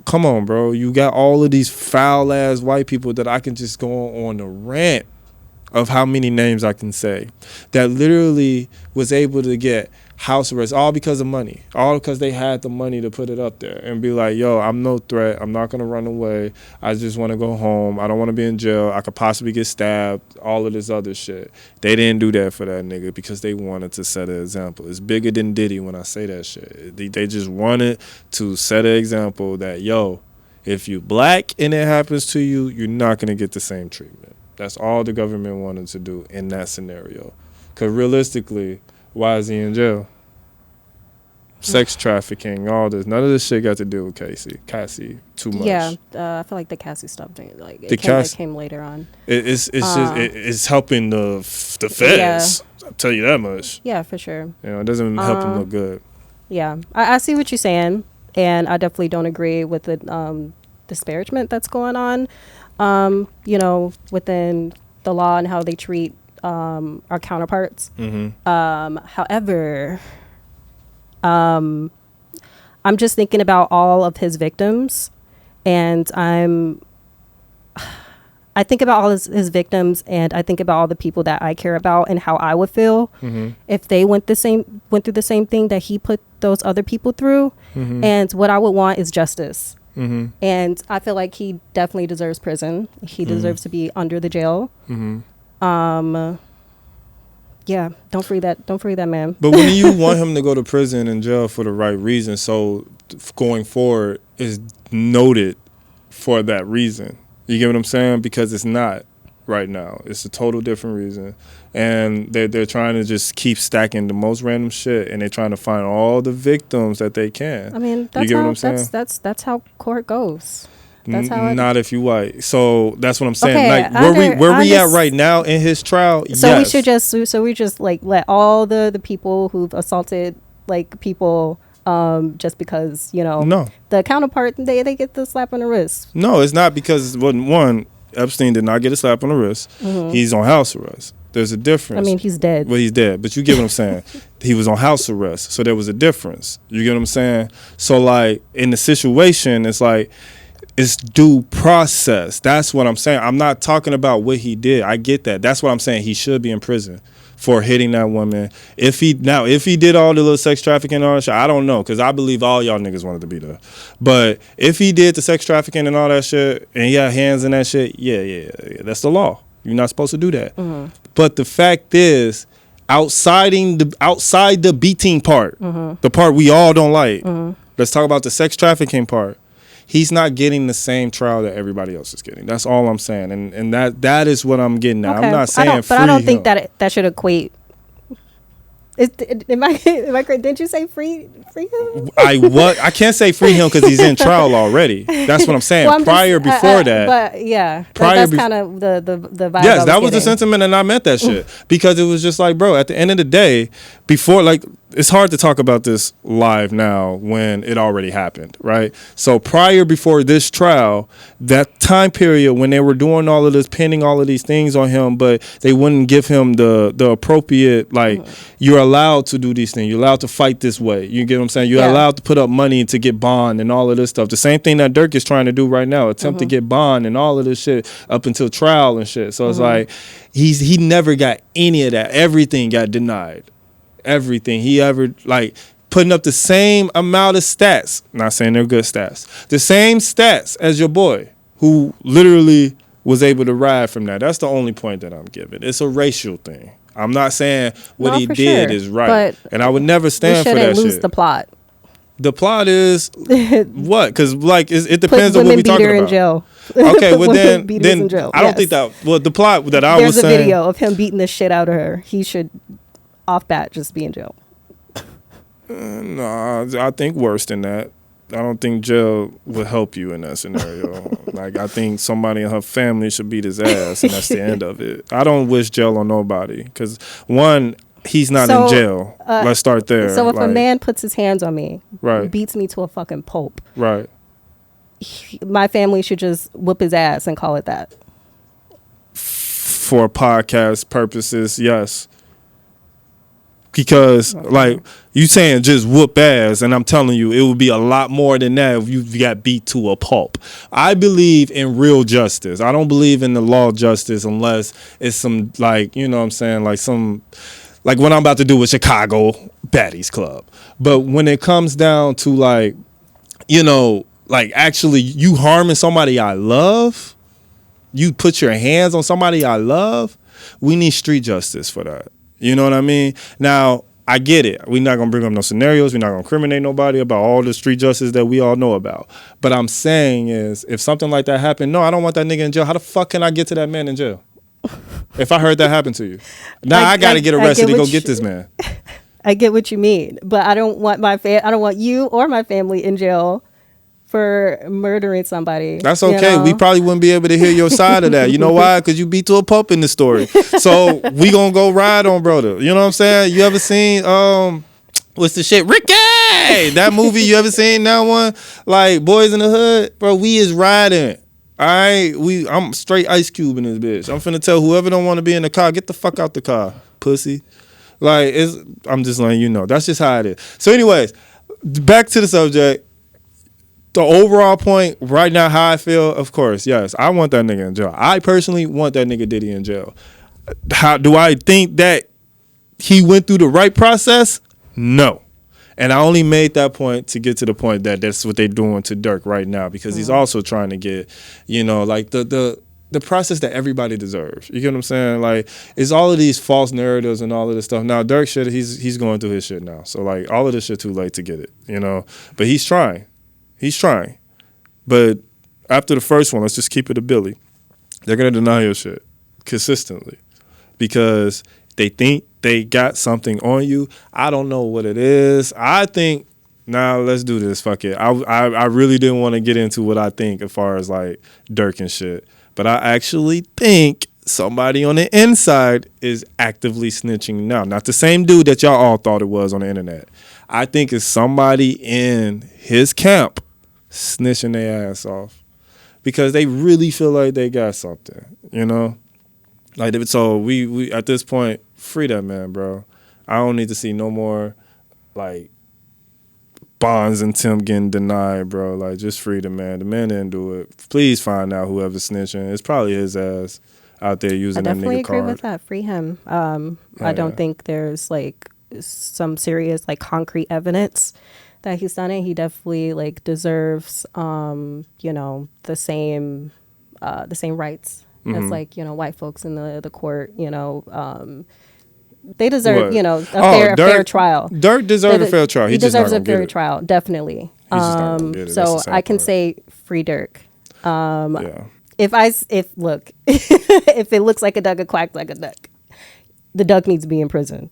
come on, bro. You got all of these foul-ass white people that I can just go on a rant of how many names I can say that literally was able to get house arrest, all because of money, all because they had the money to put it up there and be like, yo, I'm no threat, I'm not gonna run away, I just want to go home, I don't want to be in jail, I could possibly get stabbed, all of this other shit. They didn't do that for that nigga because they wanted to set an example. It's bigger than Diddy when I say that shit. They just wanted to set an example that, yo, if you black and it happens to you, you're not gonna get the same treatment. That's all the government wanted to do in that scenario. Because realistically, why is he in jail? Sex trafficking, all this. None of this shit got to do with Cassie too much. Yeah, I feel like the Cassie stuff, like it came later on. It's helping the feds. Yeah. I'll tell you that much. Yeah, for sure. You know, it doesn't help them look good. Yeah, I see what you're saying, and I definitely don't agree with the disparagement that's going on. You know, within the law and how they treat our counterparts. However, I'm just thinking about all of his victims, and I think about all his victims, and I think about all the people that I care about and how I would feel if they went through the same thing that he put those other people through. And what I would want is justice. And I feel like he definitely deserves prison. He deserves to be under the jail. Yeah, don't free that man. But when you want him to go to prison and jail for the right reason, so going forward is noted for that reason. You get what I'm saying? Because it's not. right now. It's a total different reason. And they're trying to just keep stacking the most random shit, and they're trying to find all the victims that they can. I mean, that's how court goes. That's how not if you white. So that's what I'm saying. Okay, like where we at right now in his trial. So yes. we just like let all the people who've assaulted like people just because, you know, no. The counterpart they get the slap on the wrist. No, it's not because one, Epstein did not get a slap on the wrist. Mm-hmm. He's on house arrest. There's a difference. I mean, he's dead. Well, he's dead, but you get what I'm saying. He was on house arrest, so there was a difference. You get what I'm saying? So like in the situation, it's like it's due process. That's what I'm saying. I'm not talking about what he did. I get that. That's what I'm saying. He should be in prison for hitting that woman. If he did all the little sex trafficking and all that shit, I don't know, because I believe all y'all niggas wanted to be there. But if he did the sex trafficking and all that shit, and he had hands in that shit, yeah, that's the law. You're not supposed to do that. Mm-hmm. But the fact is, outside the beating part, mm-hmm. the part we all don't like, mm-hmm. let's talk about the sex trafficking part. He's not getting the same trial that everybody else is getting. That's all I'm saying, and that is what I'm getting at. Okay. I'm not saying but I don't think that should equate. Am I correct? Didn't you say free him? I can't say free him because he's in trial already. That's what I'm saying. Well, before that, but yeah, that's kind of the vibe. Yes, that was the sentiment, and I meant that shit because it was just like, bro. At the end of the day, before like. It's hard to talk about this live now when it already happened, right? So before this trial, that time period when they were doing all of this, pinning all of these things on him, but they wouldn't give him the appropriate, like, you're allowed to do these things. You're allowed to fight this way. You get what I'm saying? You're allowed to put up money to get bond and all of this stuff. The same thing that Dirk is trying to do right now, attempt to get bond and all of this shit up until trial and shit. So it's like, he never got any of that. Everything got denied. Everything he ever like putting up the same amount of stats, not saying they're good stats, the same stats as your boy who literally was able to ride from that. That's the only point that I'm giving. It's a racial thing. I'm not saying what he did is right, and I would never stand for that lose shit. The plot. The plot is what? Because like it depends on what we talking about. In jail. Okay, well then I don't think that. Well, the plot that I was saying. There's a video of him beating the shit out of her. He should. Off bat, just be in jail. No, I think worse than that. I don't think jail would help you in that scenario. Like, I think somebody in her family should beat his ass, and that's the end of it. I don't wish jail on nobody, because one, he's not in jail. Let's start there. So if a man puts his hands on me, right, beats me to a fucking pulp, right, my family should just whoop his ass and call it that. For podcast purposes, yes. Because, like, you saying just whoop ass, and I'm telling you, it would be a lot more than that if you got beat to a pulp. I believe in real justice. I don't believe in the law of justice unless it's some, like, you know what I'm saying, like some, like what I'm about to do with Chicago Baddies Club. But when it comes down to, like, you know, like actually you harming somebody I love, you put your hands on somebody I love, we need street justice for that. You know what I mean? Now, I get it. We're not going to bring up no scenarios. We're not going to incriminate nobody about all the street justice that we all know about. But I'm saying is, if something like that happened, no, I don't want that nigga in jail. How the fuck can I get to that man in jail? If I heard that happen to you. Now I got to get arrested to go get this man. I get what you mean. But I don't want I don't want you or my family in jail for murdering somebody. That's okay. You know? We probably wouldn't be able to hear your side of that. You know why? Because you beat to a pulp in the story. So we gonna go ride on brother. You know what I'm saying? You ever seen what's the shit? Ricky! That movie, you ever seen that one? Like Boys in the Hood? Bro, we is riding. All right? I'm straight Ice Cube in this bitch. I'm finna tell whoever don't want to be in the car, get the fuck out the car, pussy. Like, I'm just letting you know. That's just how it is. So anyways, back to the subject. The overall point right now, how I feel, of course, yes, I want that nigga in jail. I personally want that nigga Diddy in jail. How do I think that he went through the right process? No. And I only made that point to get to the point that that's what they're doing to Dirk right now, because he's also trying to get, you know, like the process that everybody deserves. You get what I'm saying? Like, it's all of these false narratives and all of this stuff. Now, Dirk shit, he's going through his shit now. So, like, all of this shit too late to get it, you know? But he's trying. He's trying. But after the first one, let's just keep it a Billy. They're going to deny your shit. consistently because they think they got something on you. I don't know what it is. I think, let's do this. Fuck it. I really didn't want to get into what I think as far as like Durk and shit. But I actually think somebody on the inside is actively snitching now. Not the same dude that y'all all thought it was on the internet. I think it's somebody in his camp snitching their ass off because they really feel like they got something, you know? Like, so we at this point, free that man, bro. I don't need to see no more, like, Bonds and Tim getting denied, bro. Like, just free the man. The man didn't do it. Please find out whoever's snitching. It's probably his ass out there using that nigga card. I definitely agree with that. Free him. I don't think there's, like, some serious, like, concrete evidence that he's done it. He definitely, like, deserves, you know, the same rights as, like, you know, white folks in the court, you know, they deserve, you know, a fair trial. Durk deserves a fair trial. He deserves a fair trial, definitely. So I can say free Durk. Yeah. If it looks like a duck, it quacks like a duck. The duck needs to be in prison.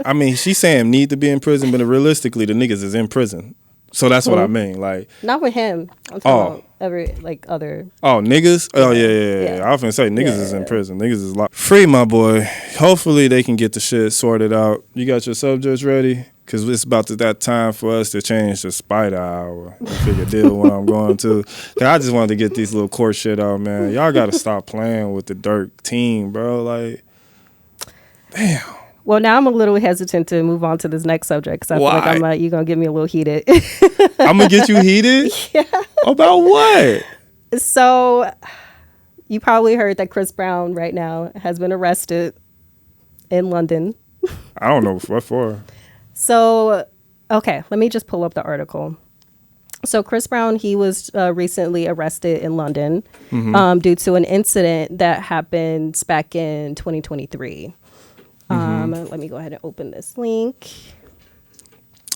I mean, she's saying need to be in prison, but realistically, the niggas is in prison. So that's what I mean. Like, not with him. I'm talking about other. Oh, niggas? Oh, yeah. I often say niggas is in prison. Niggas is locked. Free, my boy. Hopefully they can get the shit sorted out. You got your subjects ready? Because it's about that time for us to change the Spider Hour. You figure deal what I'm going to. Cause I just wanted to get these little court shit out, man. Y'all got to stop playing with the Durk team, bro. Like, damn. Well, now I'm a little hesitant to move on to this next subject because I feel like you're going to get me a little heated. I'm going to get you heated? Yeah. About what? So, you probably heard that Chris Brown right now has been arrested in London. I don't know what for. So, okay, let me just pull up the article. So, Chris Brown, he was recently arrested in London due to an incident that happened back in 2023. Let me go ahead and open this link.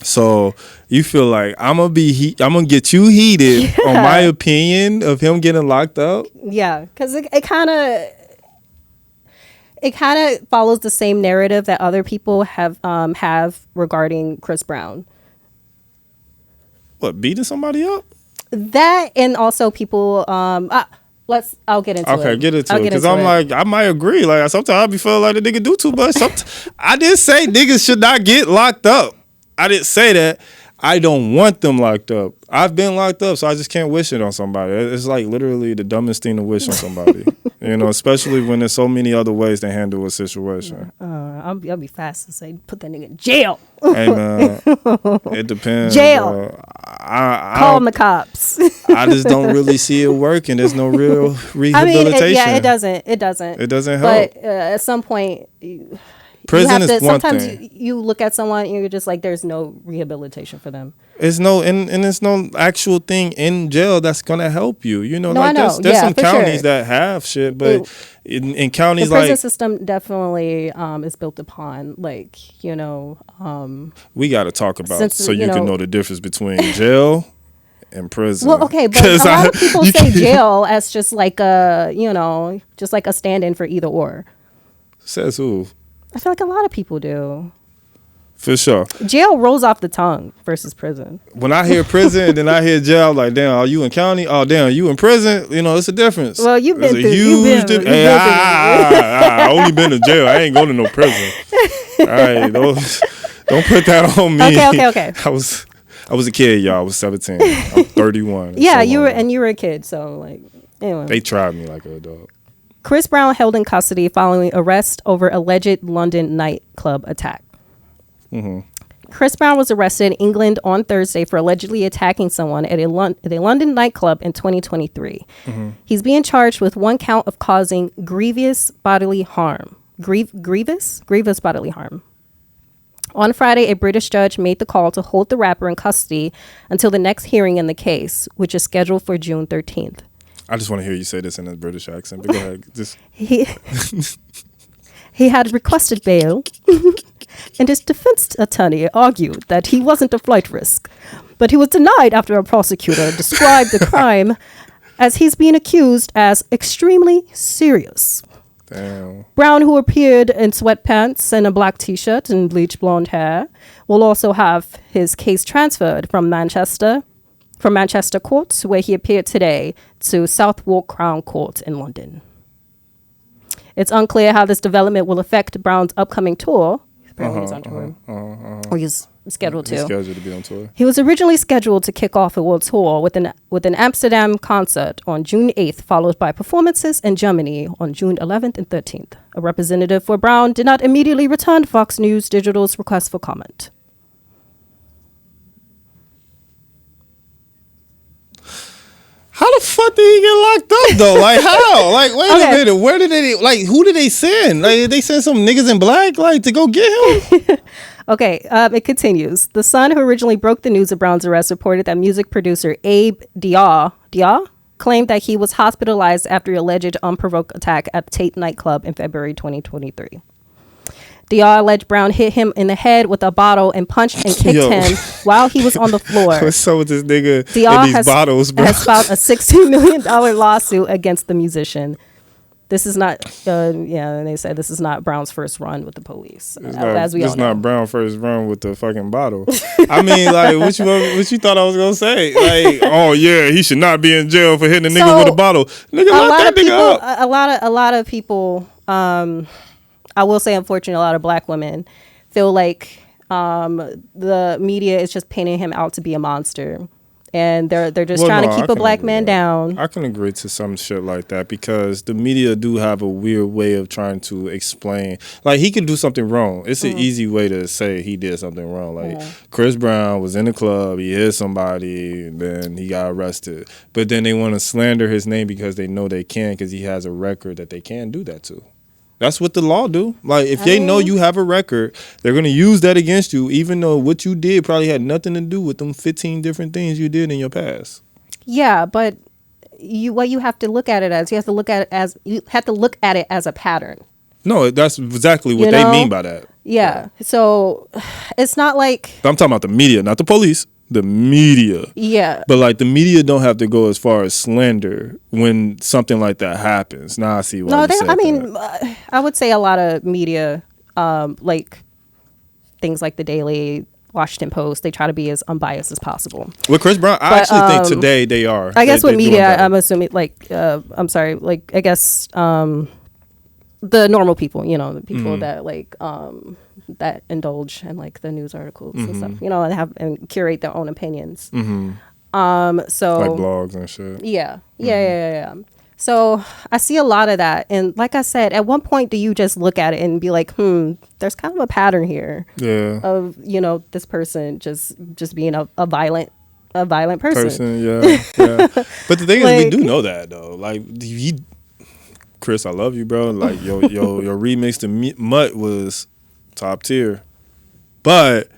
So you feel like I'm gonna get you heated on my opinion of him getting locked up? Yeah, because it kind of follows the same narrative that other people have regarding Chris Brown. What, beating somebody up? That, and also people. I'll get into it. Okay, get into it. Because I'm like, I might agree. Like, sometimes I be feeling like the nigga do too much. I didn't say niggas should not get locked up. I didn't say that. I don't want them locked up. I've been locked up, so I just can't wish it on somebody. It's like literally the dumbest thing to wish on somebody. You know, especially when there's so many other ways to handle a situation. I'll be fast to say, put that nigga in jail. Hey, man, it depends. Jail. Call the cops. I just don't really see it working. There's no real rehabilitation. It doesn't. It doesn't help. But at some point... Prison is one thing. Sometimes you look at someone and you're just like, there's no rehabilitation for them. It's no, and it's no actual thing in jail that's gonna help you. You know, no, like I know. There's some counties that have shit, but in counties the prison like system definitely is built upon like, you know. We got to talk about so you can know the difference between jail and prison. Well, okay, but a lot of people say jail as just like a, you know, just like a stand-in for either or. Says who? I feel like a lot of people do. For sure. Jail rolls off the tongue versus prison. When I hear prison and then I hear jail, I'm like, damn, are you in county? Oh, damn, you in prison? You know, it's a difference. Well, you've been through. I only been to jail. I ain't going to no prison. All right, don't put that on me. Okay. I was a kid, y'all. I was 17. I'm 31. Yeah, you were a kid, so like, anyway. They tried me like a dog. Chris Brown held in custody following arrest over alleged London nightclub attack. Mm-hmm. Chris Brown was arrested in England on Thursday for allegedly attacking someone at a London nightclub in 2023. Mm-hmm. He's being charged with one count of causing grievous bodily harm. Grievous bodily harm. On Friday, a British judge made the call to hold the rapper in custody until the next hearing in the case, which is scheduled for June 13th. I just want to hear you say this in a British accent, but go ahead. He had requested bail, and his defense attorney argued that he wasn't a flight risk, but he was denied after a prosecutor described the crime as he's being accused as extremely serious. Damn. Brown, who appeared in sweatpants and a black t-shirt and bleached blonde hair, will also have his case transferred from Manchester Court, where he appeared today, to Southwark Crown Court in London. It's unclear how this development will affect Brown's upcoming tour. Apparently he's on tour. Or he's scheduled to. He's scheduled to be on tour. He was originally scheduled to kick off a world tour with an Amsterdam concert on June 8th, followed by performances in Germany on June 11th and 13th. A representative for Brown did not immediately return Fox News Digital's request for comment. How the fuck did he get locked up though? Like how? Like wait a minute. Where did they who did they send? Like did they send some niggas in black to go get him? Okay, it continues. The Sun, who originally broke the news of Brown's arrest, reported that music producer Abe Diar claimed that he was hospitalized after an alleged unprovoked attack at the Tate nightclub in February 2023. Diar alleged Brown hit him in the head with a bottle and punched and kicked him while he was on the floor. What's up with this nigga and these bottles, bro? Has filed a $16 million lawsuit against the musician. This is not, and they said this is not Brown's first run with the police. It's not Brown's first run with the fucking bottle. I mean, like, what you thought I was gonna say? Like, oh yeah, he should not be in jail for hitting a nigga with a bottle. Nigga, lock that nigga up. A lot of people, I will say, unfortunately, a lot of black women feel like the media is just painting him out to be a monster. And they're just trying to keep a black man down. I can agree to some shit like that because the media do have a weird way of trying to explain. Like, he could do something wrong. It's an easy way to say he did something wrong. Like, Chris Brown was in the club, he hit somebody, and then he got arrested. But then they want to slander his name because they know they can because he has a record that they can do that to. That's what the law do. Like, if they know you have a record, they're going to use that against you, even though what you did probably had nothing to do with them 15 different things you did in your past. Yeah, but what you have to look at it as, you have to look at it as a pattern. No, that's exactly what they mean by that. Yeah. So it's not like... I'm talking about the media, not the police. The media. Yeah. But like the media don't have to go as far as slander when something like that happens. Now I see why I would say a lot of media, like things like the Daily, Washington Post, they try to be as unbiased as possible. With Chris Brown, I actually think today they are. I guess with media, I'm assuming I guess the normal people, the people that that indulge in like the news articles and stuff, and curate their own opinions. So like blogs and shit. Yeah. So I see a lot of that, and like I said, at one point, do you just look at it and be like, there's kind of a pattern here. Yeah. Of this person just being a violent person. Yeah. But the thing is, we do know that though. Like Chris, I love you, bro. Like your remix to Mutt was top tier, but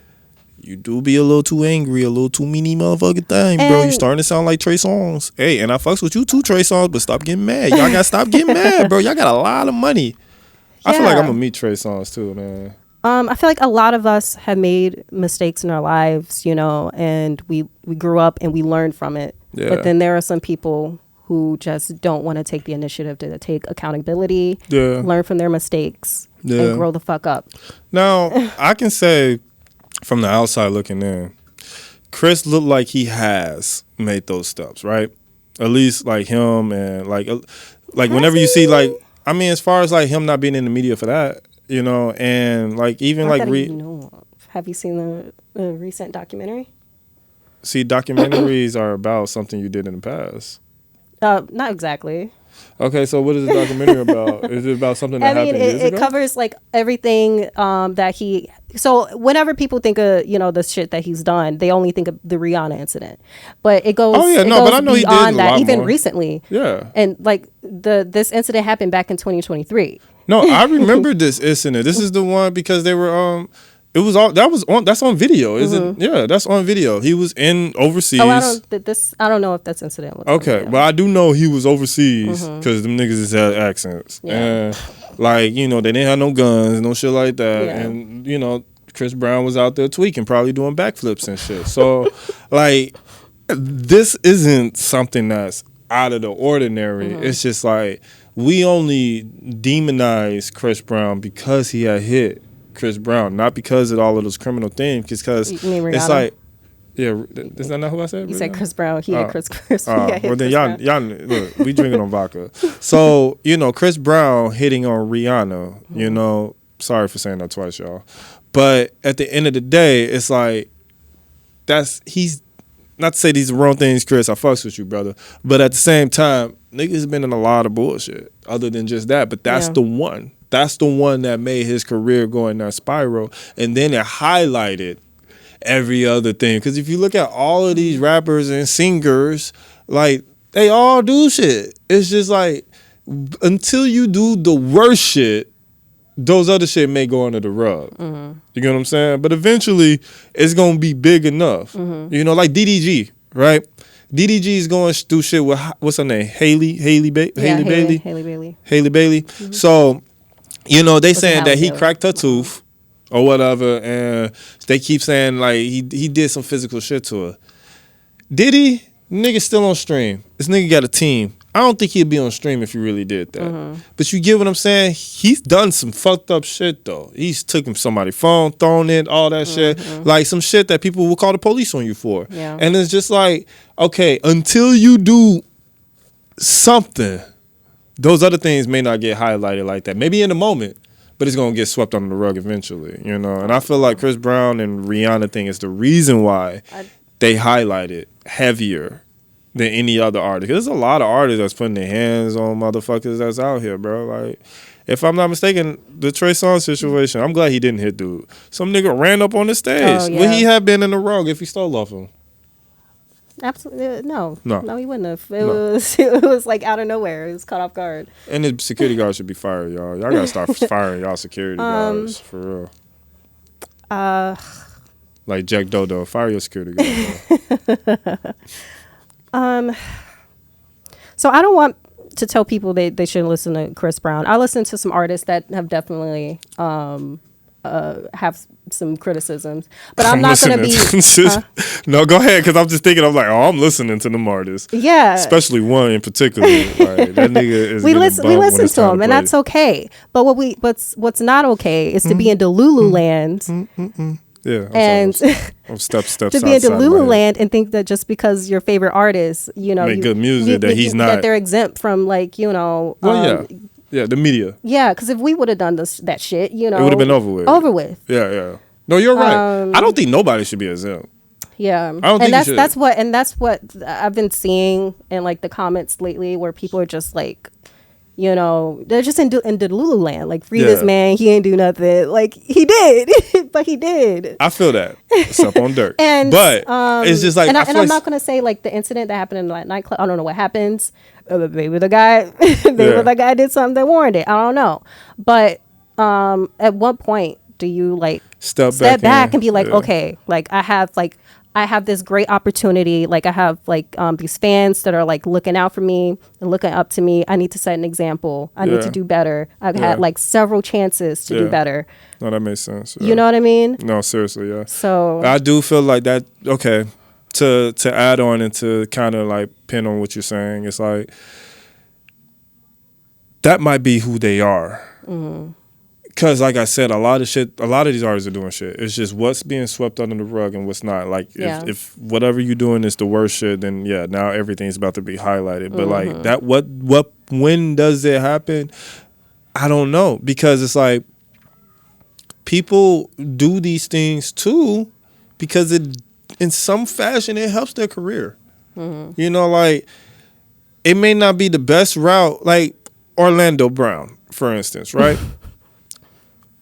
you do be a little too angry, a little too meany motherfucking thing, bro. You starting to sound like Trey Songz. Hey, and I fucks with you too, Trey Songz, but stop getting mad. Y'all gotta stop getting mad, bro. Y'all got a lot of money. I feel like I'm gonna meet Trey Songz too, man. I feel like a lot of us have made mistakes in our lives, and we grew up and we learned from it. Yeah. But then there are some people who just don't want to take the initiative to take accountability, learn from their mistakes, and grow the fuck up. Now, I can say from the outside looking in, Chris looked like he has made those steps, right? At least like him and like whenever you see as far as like him not being in the media for that, and like even like have you seen the recent documentary? See, documentaries are about something you did in the past. Not exactly. Okay, so what is the documentary about? Is it about something that happened years ago? It covers like everything that he... So whenever people think of, the shit that he's done, they only think of the Rihanna incident. But it goes, but I know he did a lot even more. Recently. Yeah. And like this incident happened back in 2023. No, I remember this incident. This is the one because they were... That's on video, isn't? Yeah, that's on video. He was in overseas. I don't know if that's incident. Okay, but I do know he was overseas because them niggas just had accents, and they didn't have no guns, no shit like that, and Chris Brown was out there tweaking, probably doing backflips and shit. So, like, this isn't something that's out of the ordinary. It's just like we only demonize Chris Brown because he had hit Chris Brown, not because of all of those criminal things. Because it's like, yeah, is that not who I said? You said Chris Brown. He hit Chris. Well, then y'all look, we drinking on vodka. So Chris Brown hitting on Rihanna. Sorry for saying that twice, y'all. But at the end of the day, it's like he's. Not to say these are the wrong things, Chris. I fucks with you, brother. But at the same time, niggas been in a lot of bullshit other than just that. But that's the one. That's the one that made his career go in that spiral. And then it highlighted every other thing. Because if you look at all of these rappers and singers, like, they all do shit. It's just like, until you do the worst shit, those other shit may go under the rug. You know what I'm saying? But eventually, it's going to be big enough. Like DDG, right? DDG is going through shit with, what's her name? Hailey Bailey? Hailey Bailey. So, they saying that he cracked her tooth or whatever, and they keep saying, like, he did some physical shit to her. Did he? Nigga still on stream. This nigga got a team. I don't think he'd be on stream if he really did that. But you get what I'm saying? He's done some fucked up shit, though. He's taken somebody's phone, thrown it, all that shit. Like some shit that people will call the police on you for. Yeah. And it's just like, okay, until you do something, those other things may not get highlighted like that. Maybe in the moment, but it's going to get swept under the rug eventually, And I feel like Chris Brown and Rihanna thing is the reason why they highlight it heavier than any other artist. There's a lot of artists that's putting their hands on motherfuckers that's out here, bro. Like, if I'm not mistaken, the Trey Songz situation, I'm glad he didn't hit dude. Some nigga ran up on the stage. Would he have been in the wrong if he stole off him? Absolutely no, he wouldn't have. It was like out of nowhere. It was caught off guard. And the security guards should be fired, y'all. Y'all gotta start firing y'all security guards for real. Like Jack Dodo, fire your security guard. So I don't want to tell people they shouldn't listen to Chris Brown. I listen to some artists that have definitely have some criticisms, but I'm not going to be. No, go ahead, because I'm just thinking. I'm like, I'm listening to them artists. Yeah, especially one in particular. Like, that nigga is. We listen to him, and that's okay. But what's not okay is to be in Delulu land. Yeah, I'm steps to be in Delulu land and think that just because your favorite artist, make good music, that he's not, that they're exempt from, like, yeah, the media. Yeah, because if we would have done that shit, it would have been over with. Yeah. No, you're right. I don't think nobody should be exempt. Yeah, and that's what I've been seeing in, like, the comments lately, where people are just like, they're just in Delulu land. Like, free this man, he ain't do nothing. Like, he did, but he did. I feel that. It's up on dirt. But it's just like, I'm not gonna say, like, the incident that happened in that nightclub. I don't know what happens. Maybe the guy did something that warranted it. I don't know. But at what point do you, like, step back and be like, okay, like, I have this great opportunity. Like, I have, like, these fans that are, like, looking out for me and looking up to me. I need to set an example. I need to do better. I've had, like, several chances to do better. No, that makes sense. You know what I mean? No, seriously, yeah. So I do feel like that. Okay, to add on and to kind of, like, pin on what you're saying, it's like that might be who they are. Because, like I said, a lot of these artists are doing shit. It's just what's being swept under the rug and what's not. Like, if whatever you're doing is the worst shit, then now everything's about to be highlighted. But like that, when does it happen? I don't know, because it's like people do these things too because it, in some fashion, it helps their career. Like, it may not be the best route. Like Orlando Brown, for instance, right?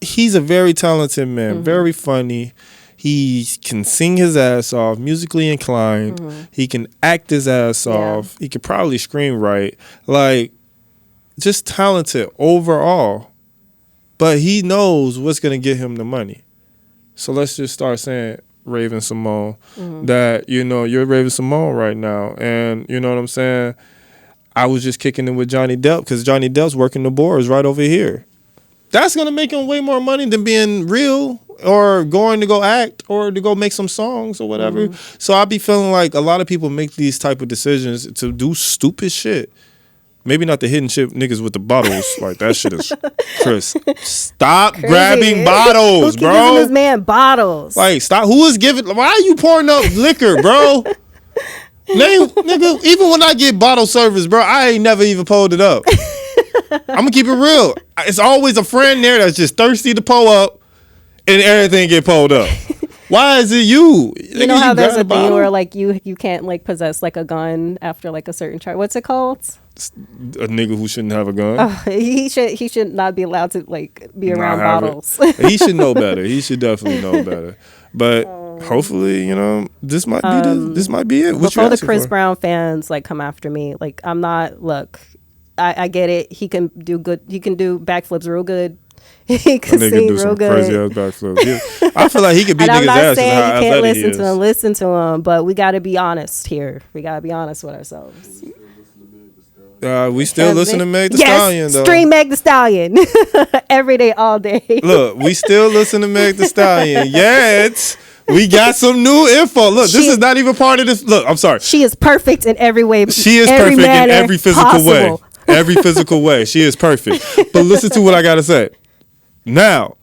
He's a very talented man, very funny. He can sing his ass off, musically inclined. He can act his ass off. He could probably screenwrite. Like, just talented overall. But he knows what's going to get him the money. So let's just start saying, Raven-Symoné, that, you're Raven-Symoné right now. And you know what I'm saying? I was just kicking it with Johnny Depp because Johnny Depp's working the boards right over here. That's going to make him way more money than being real or going to go act or to go make some songs or whatever. So I be feeling like a lot of people make these type of decisions to do stupid shit. Maybe not the hidden shit niggas with the bottles. Like, that shit is Chris. Stop grabbing bottles, Who's bro. giving this man bottles? Like, stop. Who is giving? Why are you pouring up liquor, bro? Nigga, even when I get bottle service, bro, I ain't never even pulled it up. I'm gonna keep it real. It's always a friend there that's just thirsty to pull up, and everything get pulled up. Why is it you? You know how there's a thing where like you can't like possess like a gun after like a certain charge. What's it called? A nigga who shouldn't have a gun. He should not be allowed to like be around bottles. He should know better. He should definitely know better. But hopefully, this might be it. Before the Chris Brown fans like come after me, like I'm not. Look, I get it. He can do good. He can do backflips real good. He can sing real good. Crazy ass backflips. I feel like he could beat niggas' ass. I'm not saying you can't listen to him, but we got to be honest here. We got to be honest with ourselves. We still listen to Meg Thee Stallion, though. Stream Meg Thee Stallion every day, all day. Look, we still listen to Meg Thee Stallion. Yet we got some new info. Look, this is not even part of this. Look, I'm sorry. She is perfect in every way. She is perfect in every physical way. Every physical way. She is perfect. But listen to what I got to say. Now,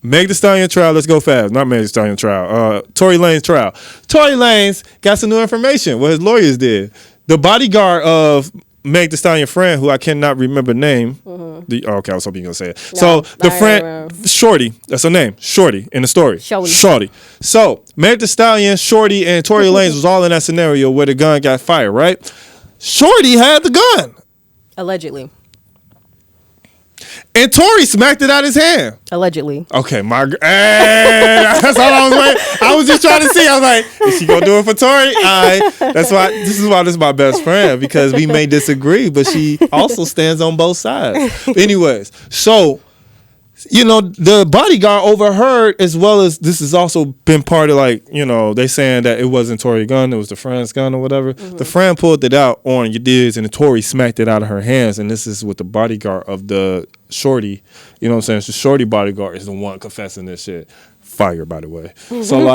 Meg Thee Stallion trial, let's go fast. Not Meg Thee Stallion trial. Tory Lanez trial. Tory Lanez got some new information, what his lawyers did. The bodyguard of Meg Thee Stallion friend, who I cannot remember name. Okay, I was hoping you were going to say it. No, so the friend, Shorty, that's her name, Shorty in the story. Shorty. So Meg Thee Stallion, Shorty, and Tory Lanez was all in that scenario where the gun got fired, right? Shorty had the gun. Allegedly. And Tory smacked it out his hand. Allegedly. Okay, that's all I was waiting. I was just trying to see. I was like, is she gonna do it for Tory? This is why this is my best friend, because we may disagree, but she also stands on both sides. Anyways, so the bodyguard overheard, as well as this has also been part of they saying that it wasn't Tory's gun, it was the friend's gun or whatever. The friend pulled it out on your digs, and the Tory smacked it out of her hands, and this is with the bodyguard of the Shorty. You know what I'm saying? So Shorty bodyguard is the one confessing this shit. Fire, by the way. So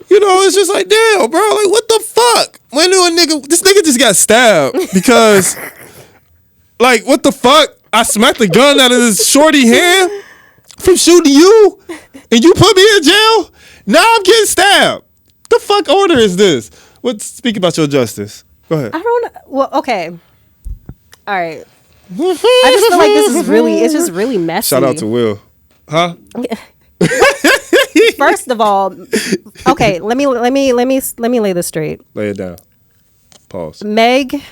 it's just like, damn, bro, like what the fuck? When do this nigga just got stabbed because like what the fuck? I smacked the gun out of this Shorty hand from shooting you, and you put me in jail? Now I'm getting stabbed. The fuck order is this? Speak about your justice. Go ahead. I don't know. Well, okay. All right. I just feel like it's just really messy. Shout out to Will. Huh? First of all, okay, let me lay this straight. Lay it down. Pause. Meg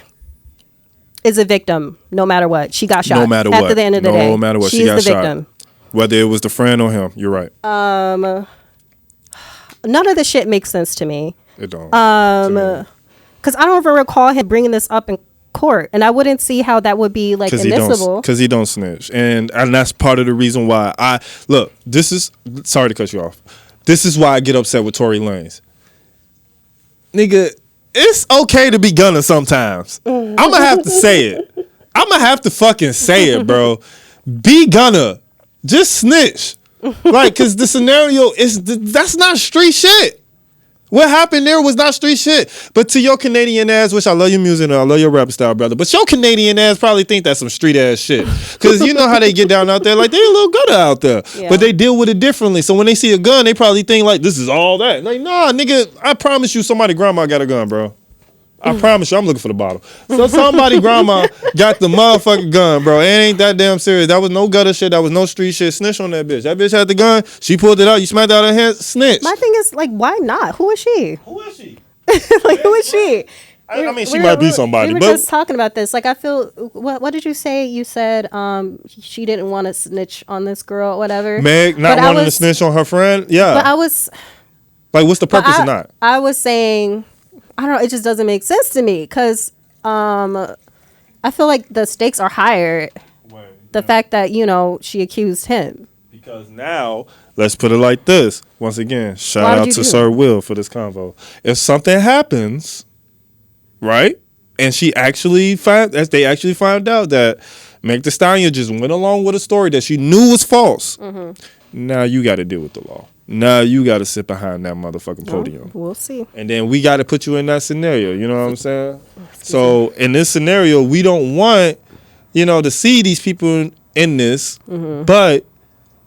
is a victim, no matter what. She got shot. No matter what. At the end of the day. No matter what. She got shot. Victim. Whether it was the friend or him. You're right. None of this shit makes sense to me. It don't. Because I don't even recall him bringing this up in court, and I wouldn't see how that would be like admissible. Because he don't snitch, and that's part of the reason why sorry to cut you off. This is why I get upset with Tory Lanez. Nigga, it's okay to be gunner sometimes. I'm gonna have to say it. I'm gonna have to fucking say it, bro. Be gunner. Just snitch. Like, cause the scenario that's not street shit. What happened there was not street shit. But to your Canadian ass, which I love your music and I love your rap style, brother, but your Canadian ass probably think that's some street ass shit. Because you know how they get down out there, like they a little gunner out there. Yeah. But they deal with it differently. So when they see a gun, they probably think like, this is all that. Like, nah, nigga, I promise you somebody grandma got a gun, bro. I promise you, I'm looking for the bottle. So somebody grandma got the motherfucking gun, bro. It ain't that damn serious. That was no gutter shit. That was no street shit. Snitch on that bitch. That bitch had the gun. She pulled it out. You smacked out her hand. Snitch. My thing is, like, why not? Who is she? Who is she? Like, who is she? I mean, she might be somebody. We were just talking about this. Like, I feel, what did you say? You said she didn't want to snitch on this girl, whatever. Meg not wanting to snitch on her friend? Yeah. But I was... Like, what's the purpose of not? I was saying... I don't know. It just doesn't make sense to me because I feel like the stakes are higher. The fact that, she accused him. Because now, let's put it like this. Once again, shout out to Sir Will for this convo. If something happens, right, and they actually find out that Meg Thee Stallion just went along with a story that she knew was false, Now you got to deal with the law. Now you got to sit behind that motherfucking podium. We'll see. And then we got to put you in that scenario. You know what I'm saying? So in this scenario, we don't want, to see these people in this, but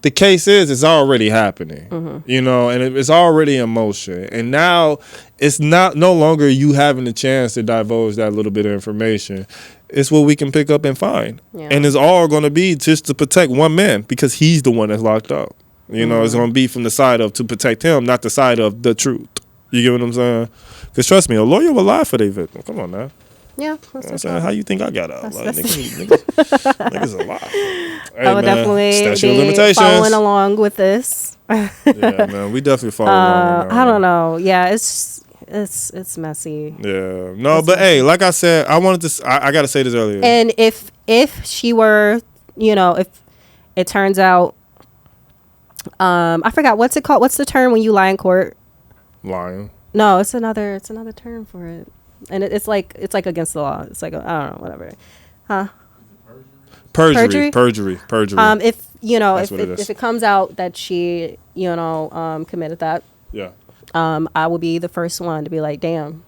the case is it's already happening, and it's already in motion. And now it's no longer you having the chance to divulge that little bit of information. It's what we can pick up and find. Yeah. And it's all going to be just to protect one man because he's the one that's locked up. It's going to be from the side of to protect him, not the side of the truth. You get what I'm saying? Because trust me, a lawyer will lie for their victim. Come on now. Yeah. I'm saying, how you think I got out? Like, niggas a lot. Hey, I would definitely be following along with this. Yeah, man. We definitely follow along. I don't know. Yeah, it's messy. Yeah. No, but hey, like I said, I wanted to. I got to say this earlier. And if she were, if it turns out, I forgot what's it called. What's the term when you lie in court? Lying. No, it's another term for it. And it's like against the law. It's like I don't know, whatever. Huh? Perjury. If if it comes out that she committed that, yeah, I will be the first one to be like, damn,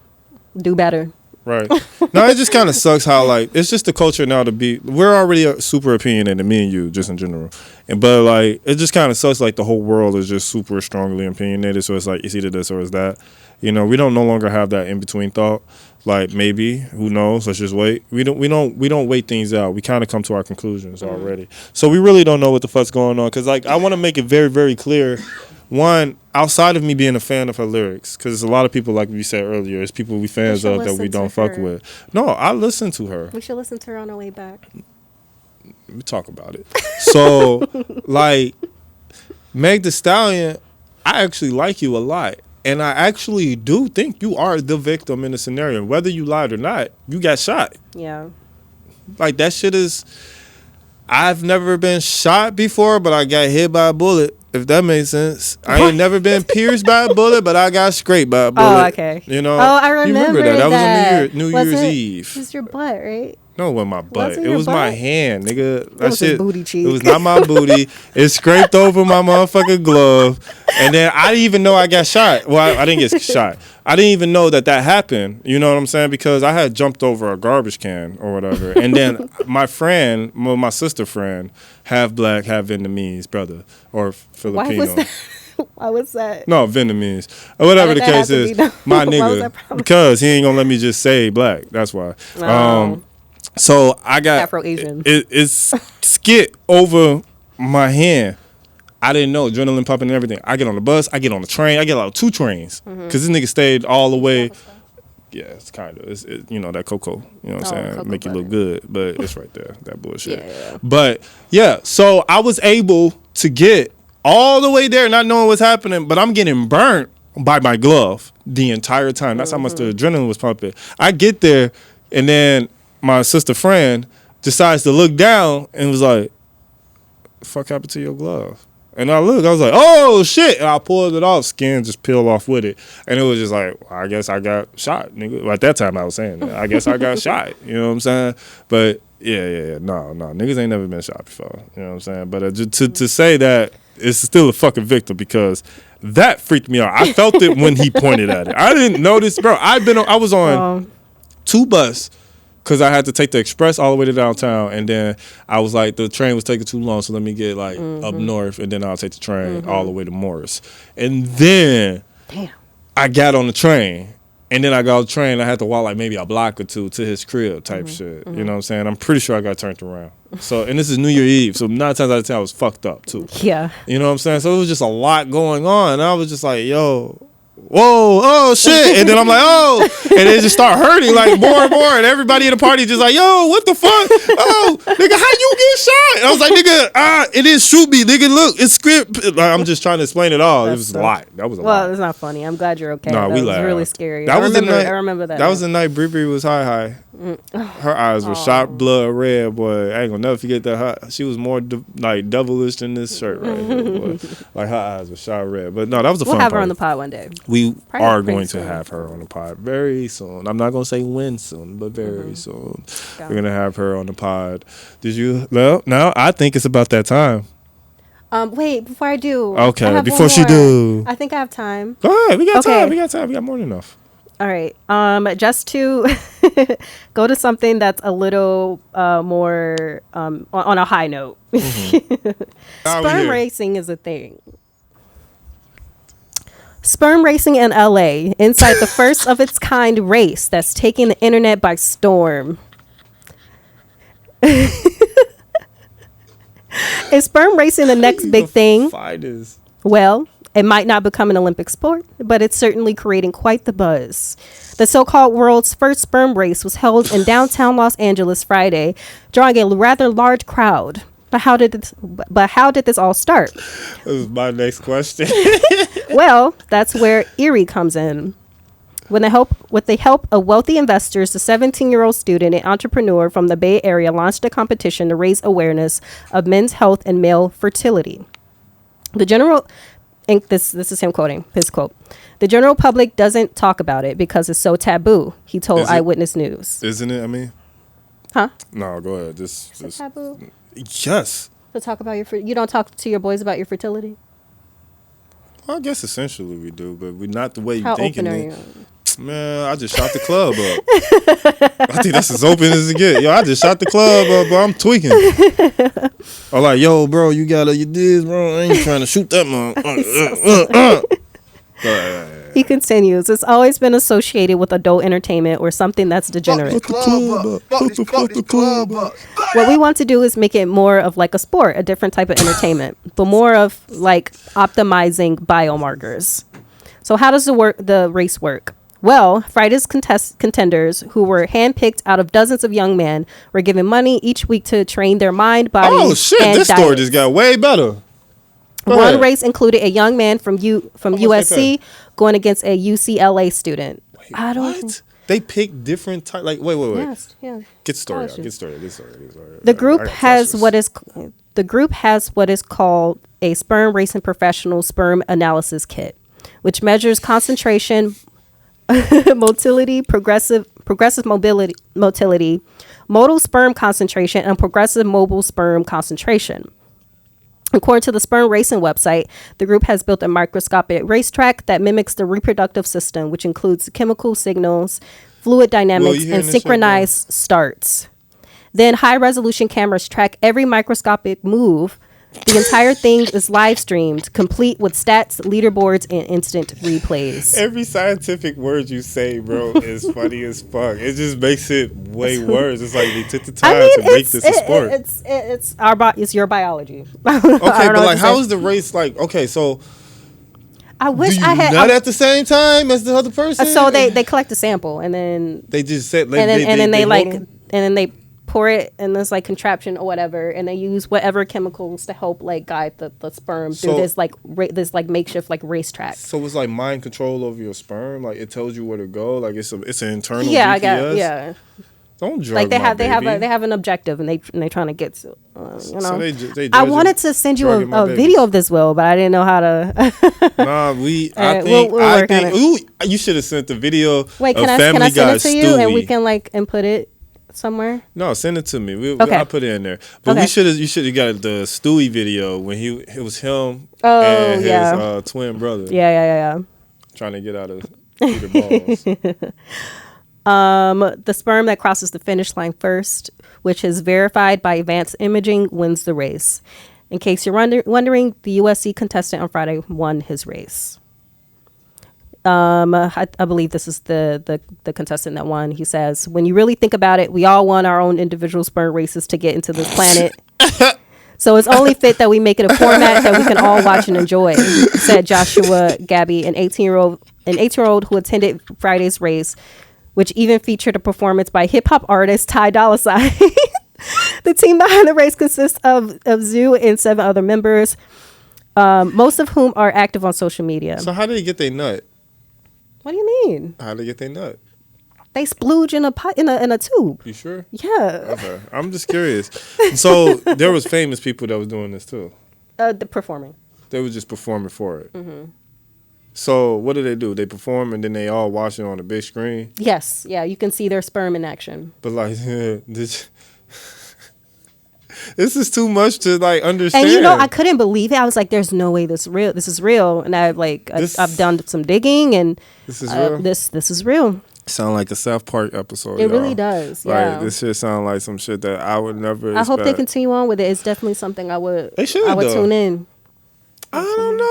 do better. Right. No, it just kind of sucks how like it's just the culture now to be. We're already super opinionated, me and you, just in general, but like it just kind of sucks like the whole world is just super strongly opinionated. So it's like it's either this or it's that. We don't no longer have that in between thought. Like maybe, who knows? Let's just wait. We don't wait things out. We kind of come to our conclusions already. So we really don't know what the fuck's going on. Cause like I want to make it very, very clear. One, outside of me being a fan of her lyrics, because a lot of people, like we said earlier, it's people we fans of that we don't fuck with. No, I listen to her. We should listen to her on our way back. We talk about it. So, like, Meg Thee Stallion, I actually like you a lot. And I actually do think you are the victim in the scenario. Whether you lied or not, you got shot. Yeah. Like, that shit is... I've never been shot before, but I got hit by a bullet, if that makes sense. I ain't never been pierced by a bullet, but I got scraped by a bullet. Oh, okay. I remember that. That was on New Year's Eve. It was your butt, right? No, it wasn't my butt. It was my hand, nigga. That shit. Booty cheek. It was not my booty. It scraped over my motherfucking glove. And then I didn't even know I got shot. Well, I didn't get shot. I didn't even know that happened. You know what I'm saying? Because I had jumped over a garbage can or whatever. And then my sister friend, half black, half Vietnamese brother or Filipino. Why was that? No, Vietnamese. Or whatever the case is. My nigga. Because he ain't going to let me just say black. That's why. So I got Afro-Asian. It's skit over my hand. I didn't know, adrenaline pumping and everything. I get on the bus, I get on the train, I get out 2 trains because this nigga stayed all the way. Yeah, it's kind of that cocoa. You know what I'm saying? Make you look good, but it's right there. That bullshit. Yeah. But yeah, so I was able to get all the way there, not knowing what's happening, but I'm getting burnt by my glove the entire time. That's how much the adrenaline was pumping. I get there, and then my sister friend decides to look down and was like, "The fuck happened to your glove?" And I look, I was like, "Oh shit!" And I pulled it off, skin just peeled off with it, and it was just like, well, I guess I got shot, nigga. At that time, I was saying, I guess I got shot. You know what I'm saying? But yeah, no, niggas ain't never been shot before. You know what I'm saying? But to say that it's still a fucking victim because that freaked me out. I felt it when he pointed at it. I didn't notice, bro. I was on 2 buses. Because I had to take the express all the way to downtown, and then I was like, the train was taking too long, so let me get like up north, and then I'll take the train all the way to Morris. And then I got on the train, and then I got on the train, I had to walk like maybe a block or 2 to his crib type shit. You know what I'm saying? I'm pretty sure I got turned around. So, and this is New Year's Eve, so 9 times out of 10 I was fucked up too. Yeah. You know what I'm saying? So it was just a lot going on, and I was just like, yo... Whoa, oh shit. And then I'm like, oh, and it just start hurting like more and more. And everybody in the party just like, yo, what the fuck? Oh, nigga, how you get shot? And I was like, nigga, it didn't shoot me. Nigga, look, it's script. Like, I'm just trying to explain it all. It was a lot. That was a lot. Well, it's not funny. I'm glad you're okay. No, we laughed. It was really scary. I remember that. That was the night Bree was high. Her eyes were shot blood red, boy. I ain't gonna never forget that. She was more like devilish than this shirt right here, boy. Like her eyes were shot red. But no, that was a fun We'll have party. her on the pod one day. We are going to have her on the pod very soon. I'm not going to say when soon, but very soon. We're going to have her on the pod. Did you? Well, now I think it's about that time. Wait, before I do. Okay, before she do. I think I have time. Go ahead. We got time. We got time. We got more than enough. All right. Just to go to something that's a little more on a high note. Mm-hmm. Sperm racing is a thing. Sperm racing in LA, inside the first of its kind race that's taking the internet by storm. Is sperm racing the next big thing? Well, it might not become an Olympic sport, but it's certainly creating quite the buzz. The so-called world's first sperm race was held in downtown Los Angeles Friday, drawing a rather large crowd. But how did this all start? This is my next question. Well, that's where Erie comes in. With the help of wealthy investors, the 17-year-old student and entrepreneur from the Bay Area launched a competition to raise awareness of men's health and male fertility. This is him quoting his quote. The general public doesn't talk about it because it's so taboo, he told Eyewitness News. Isn't it? I mean, huh? No, go ahead. Is it taboo? Yes. To talk about you don't talk to your boys about your fertility? Well, I guess essentially we do, but we're not the way you're thinking. How open are you? Man, I just shot the club up. I think that's as open as it gets. Yo, I just shot the club up, bro. I'm tweaking. I'm like, yo, bro, you this, bro. I ain't trying to shoot that man. He continues, it's always been associated with adult entertainment or something that's degenerate. What we want to do is make it more of like a sport, a different type of entertainment, but more of like optimizing biomarkers. So how does the race work? Well, Friday's contenders, who were handpicked out of dozens of young men, were given money each week to train their mind, body, and this diet. Story just got way better. One race included a young man from USC going against a UCLA student. Wait, what? They pick different types. Like, wait. Yes, yeah. Get the story out. The group has what is called a sperm racing professional sperm analysis kit, which measures concentration, motility, progressive motility, modal sperm concentration, and progressive mobile sperm concentration. According to the Sperm Racing website, the group has built a microscopic racetrack that mimics the reproductive system, which includes chemical signals, fluid dynamics, and synchronized starts. Then high-resolution cameras track every microscopic move. The entire thing is live streamed, complete with stats, leaderboards, and instant replays. Every scientific word you say, bro, is funny as fuck. It just makes it way worse. It's like they took the time to make this a sport. It's your biology. Okay, but like, how is the race like? Okay, so I wish I had not at the same time as the other person. So they collect a sample and then they just said, and then they pour it in this like contraption or whatever, and they use whatever chemicals to help like guide the sperm through this makeshift like racetrack. So it's like mind control over your sperm. Like it tells you where to go. Like it's an internal GPS. I got yeah. Don't drug like they have an objective and they trying to get to So they I wanted to send you a video of this, Will, but I didn't know how to. I think you should have sent the video. Wait, can I send it to you and we can like input it somewhere? No, send it to me. I'll put it in there. But you should have got the Stewie video when it was him and his twin brother. Yeah. Trying to get out of Peter Balls. The sperm that crosses the finish line first, which is verified by advanced imaging, wins the race. In case you're wondering, the USC contestant on Friday won his race. I believe this is the contestant that won. He says, when you really think about it, we all won our own individual sperm races to get into this planet. So it's only fit that we make it a format that we can all watch and enjoy, said Joshua Gabby, an 18-year-old who attended Friday's race, which even featured a performance by hip-hop artist Ty Dolla $ign. The team behind the race consists of Zoo and 7 other members, most of whom are active on social media. So how did he get their nut? What do you mean? How did they get their nut? They splooge in a tube. You sure? Yeah. Okay. I'm just curious. So there was famous people that was doing this too? Performing. They were just performing for it? Mm-hmm. So what do? They perform and then they all watch it on the big screen? Yes. Yeah, you can see their sperm in action. But like, this is too much to like understand. And I couldn't believe it. I was like, "There's no way this is real." And I've done some digging, and this is real. This is real. Sound like a South Park episode. It really does. Yeah. Like, this shit sound like some shit that I would never. I hope they continue on with it. It's definitely something I would. They should. I would tune in. I don't know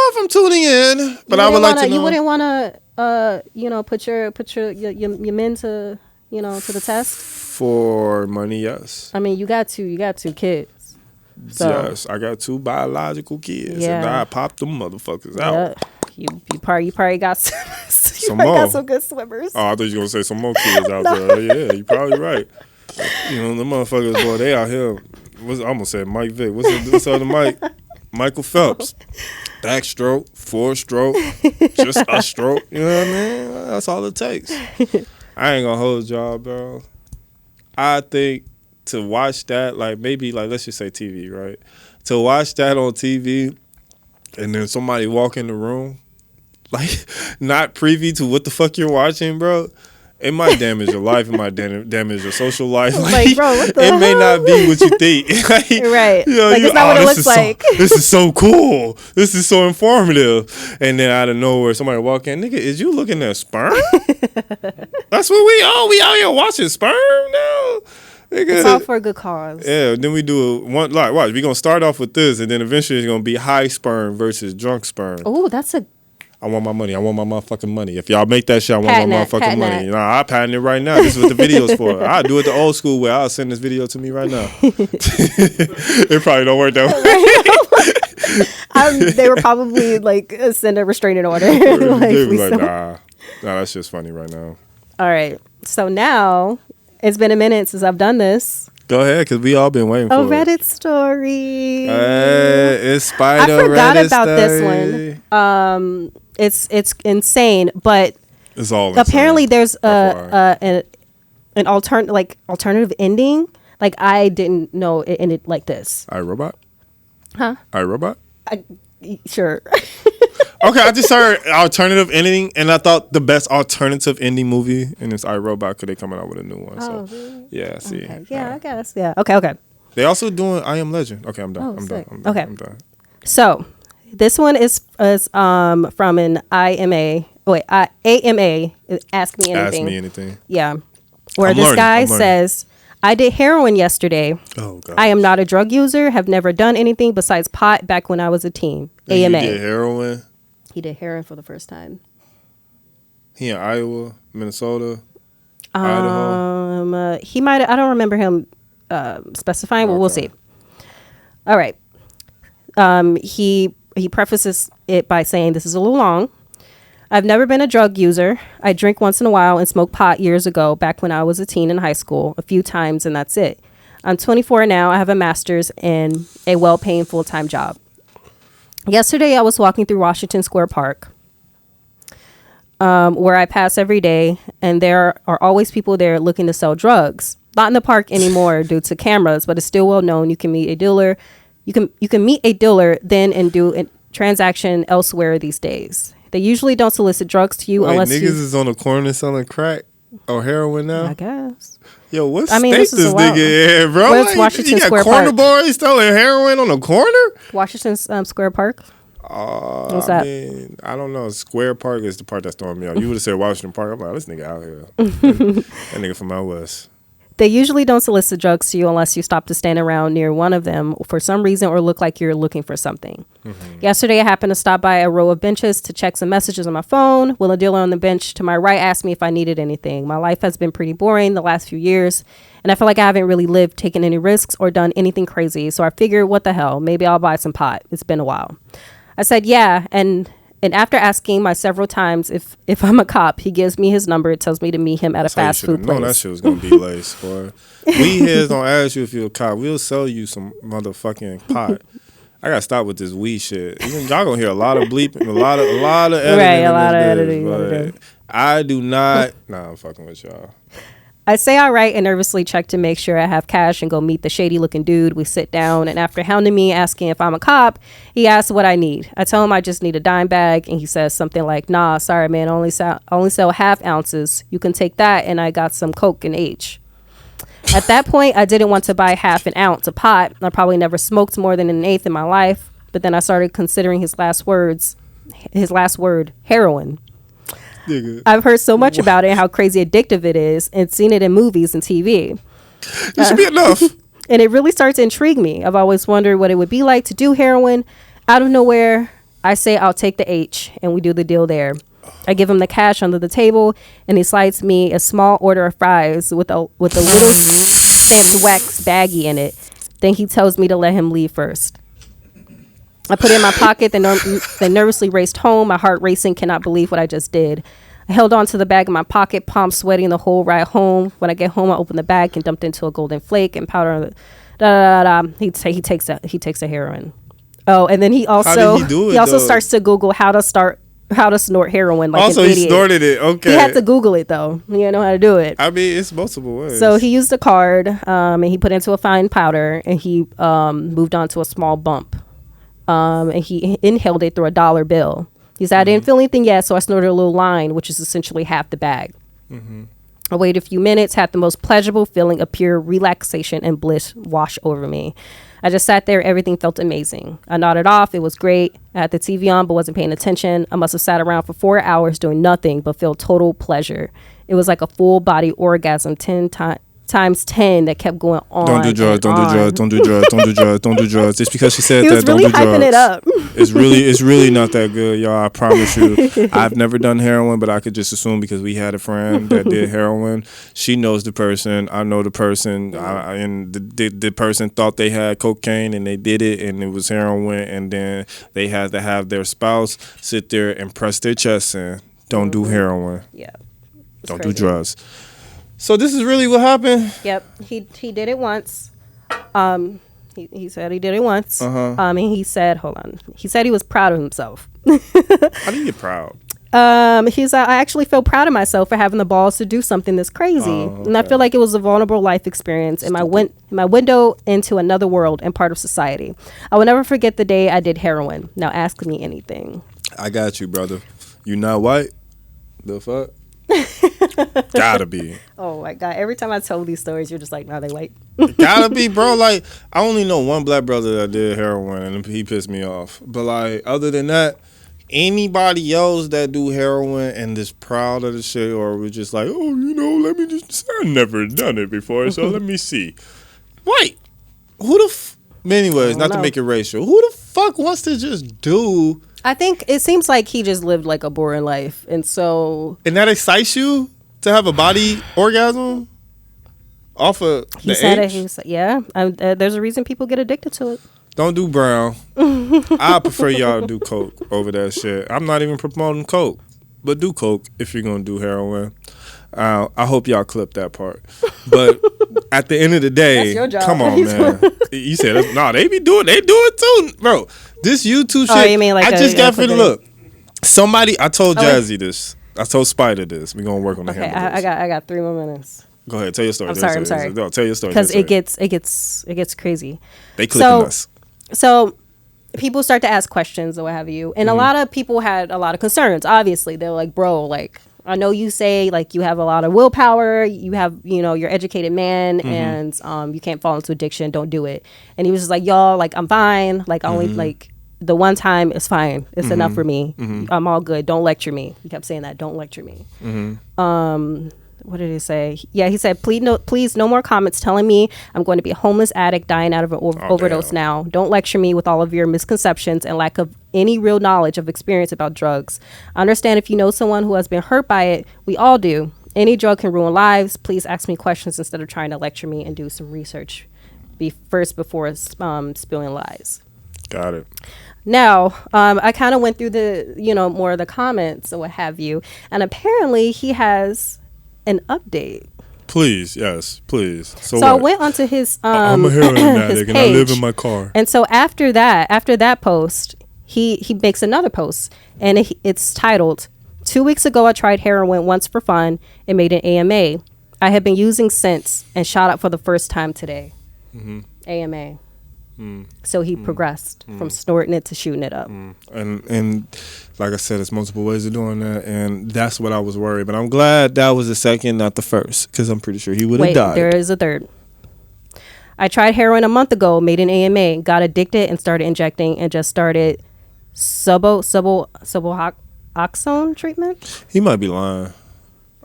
if I'm tuning in, but I would like to know. You wouldn't want to, put your men to, to the test. For money, yes. I mean, you got two kids. So. Yes, I got 2 biological kids, and I popped them motherfuckers out. You probably got some more. Got some good swimmers. Oh, I thought you were gonna say some more kids out there. Yeah, you probably right. The motherfuckers, boy, they out here. I'm gonna say Mike Vick. What's the other Mike? Michael Phelps. Backstroke, 4-stroke, just a stroke. You know what I mean? That's all it takes. I ain't gonna hold y'all, bro. I think to watch that, like maybe like let's just say TV, right? To watch that on TV, and then somebody walk in the room, like not privy to what the fuck you're watching, bro. It might damage your life. It might damage your social life. Like bro, what the it hell? may not be what you think. Like, right. It's not what it looks like. This is so cool. This is so informative. And then out of nowhere, somebody walk in, nigga, is you looking at sperm? That's what we out here watching sperm now? Nigga. It's all for a good cause. Yeah, then we do watch, we're going to start off with this, and then eventually it's going to be high sperm versus drunk sperm. Oh, that's a... I want my money. I want my motherfucking money. If y'all make that shit, I want my motherfucking money. Nah, I patent it right now. This is what the video's for. I'll do it the old school way. I'll send this video to me right now. It probably don't work that way. They were probably like send a restraining order. They were like, nah, that's just funny right now. All right. So now it's been a minute since I've done this. Go ahead, because we all been waiting for it. A Reddit story. It's Spider I forgot Reddit about story. This one. It's insane, but it's all apparently insane. There's an alternative ending. Like I didn't know it ended like this. iRobot? Huh? iRobot? Sure. Okay, I just heard alternative ending, and I thought the best alternative ending movie in this iRobot because they coming out with a new one. Oh, so really? yeah, see. Okay. Yeah, I guess. Yeah. Okay. They also doing I Am Legend. Okay, I'm done. I'm done. Okay. I'm done. So this one is from an AMA. Ask Me Anything. Ask Me Anything. Yeah. Where this guy says, I did heroin yesterday. Oh, God. I am not a drug user, have never done anything besides pot back when I was a teen. AMA. He did heroin? He did heroin for the first time. He in Iowa, Minnesota, Idaho? He might, I don't remember him specifying, but we'll see. All right. He prefaces it by saying, this is a little long. I've never been a drug user. I drink once in a while and smoke pot years ago, back when I was a teen in high school, a few times, and that's it. I'm 24 now. I have a master's and a well-paying full-time job. Yesterday, I was walking through Washington Square Park, where I pass every day, and there are always people there looking to sell drugs. Not in the park anymore due to cameras, but it's still well known. You can meet a dealer. You can meet a dealer then and do a transaction elsewhere these days. They usually don't solicit drugs to you unless niggas is on the corner selling crack or heroin now. I guess. Yo, what state this nigga in, bro? Where's Washington Square Park? Corner boys selling heroin on the corner? Washington Square Park. What's that? I don't know. Square Park is the part that's throwing me off. You would have said Washington Park. I'm like, this nigga out here. That nigga from out west. They usually don't solicit drugs to you unless you stop to stand around near one of them for some reason or look like you're looking for something. Mm-hmm. Yesterday, I happened to stop by a row of benches to check some messages on my phone. When a dealer on the bench to my right asked me if I needed anything. My life has been pretty boring the last few years, and I feel like I haven't really lived, taken any risks, or done anything crazy. So I figured, what the hell? Maybe I'll buy some pot. It's been a while. I said, yeah, and after asking my several times if I'm a cop, he gives me his number. It tells me to meet him at a fast food place. That shit was going to be lace, boy. We here don't ask you if you're a cop. We'll sell you some motherfucking pot. I got to stop with this weed shit. Y'all going to hear a lot of bleeping, a lot of editing. Right, a lot of editing. I do not. Nah, I'm fucking with y'all. I say all right and nervously check to make sure I have cash and go meet the shady looking dude. We sit down, and after hounding me asking if I'm a cop, he asks what I need. I tell him I just need a dime bag, and he says something like, nah, sorry man, only sell half ounces. You can take that, and I got some Coke and H. At that point, I didn't want to buy half an ounce of pot. I probably never smoked more than an eighth in my life. But then I started considering his last word, heroin. Nigga. I've heard so much about it and how crazy addictive it is, and seen it in movies and TV. This should be enough. And it really starts to intrigue me. I've always wondered what it would be like to do heroin. Out of nowhere, I say I'll take the H, and we do the deal there. I give him the cash under the table, and he slides me a small order of fries with a little stamped wax baggie in it. Then he tells me to let him leave first. I put it in my pocket, then nervously raced home, my heart racing, cannot believe what I just did. I held on to the bag in my pocket, palm sweating the whole ride home. When I get home, I open the bag and dumped into a golden flake and powder. He takes a heroin. Oh, and then he also starts to Google how to snort heroin like also, an idiot. He snorted it. Okay. He had to Google it though. He didn't know how to do it. I mean, it's multiple ways. So he used a card, and he put it into a fine powder, and he moved on to a small bump. And he inhaled it through a dollar bill. He said, I didn't feel anything yet, so I snorted a little line, which is essentially half the bag. I waited a few minutes, had the most pleasurable feeling of pure relaxation and bliss wash over me. I just sat there. Everything felt amazing. I nodded off. It was great. I had the TV on but wasn't paying attention. I must have sat around for 4 hours doing nothing but feel total pleasure. It was like a full body orgasm 10 times 10 that kept going on. Don't do drugs. Don't do drugs. Don't do drugs. Don't do drugs. Don't do drugs. Just because she said he that, was don't really do drugs. hyping it up. It's really not that good, y'all. I promise you. I've never done heroin, but I could just assume because we had a friend that did heroin. She knows the person. I know the person. And the person thought they had cocaine and they did it and it was heroin. And then they had to have their spouse sit there and press their chest in. Don't do heroin. Yeah. Don't do drugs. So this is really what happened? Yep. He did it once. He said he did it once. And he said, hold on. He said he was proud of himself. How do you get proud? He said, I actually feel proud of myself for having the balls to do something this crazy. Okay. And I feel like it was a vulnerable life experience and my window into another world and part of society. I will never forget the day I did heroin. Now ask me anything. I got you, brother. You not white? The fuck? Gotta be. Oh my god! Every time I tell these stories, you're just like, "No, they white." Gotta be, bro. Like, I only know one black brother that did heroin, and he pissed me off. But like, other than that, anybody else that do heroin and is proud of the shit, or was just like, "Oh, let me just I've never done it before, so let me see." White. Who the? Anyways, not to make it racial. Who the fuck wants to just do? I think it seems like he just lived like a boring life, and so. And that excites you to have a body orgasm off of he said H? It. He said, "Yeah, there's a reason people get addicted to it." Don't do brown. I prefer y'all to do coke over that shit. I'm not even promoting coke, but do coke if you're gonna do heroin. I hope y'all clip that part. But at the end of the day, come on, man. You said they do it too, bro. This YouTube shit. Oh, you mean like I just got for the look. Somebody, I told Jazzy this. I told Spider this. We're gonna work on the hamburgers. I got 3 more minutes. Go ahead, tell your story. I'm sorry. No, tell your story. Because it gets crazy. They clipping us. So people start to ask questions or what have you, and a lot of people had a lot of concerns. Obviously, they're like, "Bro, like, I know you say like you have a lot of willpower, you have, you're educated man, and you can't fall into addiction. Don't do it." And he was just like, "Y'all, like, I'm fine. Like, only like the one time is fine. It's enough for me. I'm all good. Don't lecture me." He kept saying that. Don't lecture me. What did he say? Yeah, he said, please, no more comments telling me I'm going to be a homeless addict dying out of an overdose now. Don't lecture me with all of your misconceptions and lack of any real knowledge of experience about drugs. I understand if you know someone who has been hurt by it. We all do. Any drug can ruin lives. Please ask me questions instead of trying to lecture me and do some research before spilling lies. Got it. Now, I kind of went through the, more of the comments or what have you. And apparently he has an update. Please, yes, please. So I went onto his I'm a heroin addict and I live in my car. And so after that post, he makes another post, and it's titled, 2 weeks ago I tried heroin once for fun and made an AMA. I have been using since and shot up for the first time today. AMA. So he progressed from snorting it to shooting it up. And like I said, there's multiple ways of doing that, and that's what I was worried. But I'm glad that was the second, not the first, because I'm pretty sure he would have died. There is a third. I tried heroin a month ago, made an AMA, got addicted and started injecting and just started suboxone treatment. He might be lying.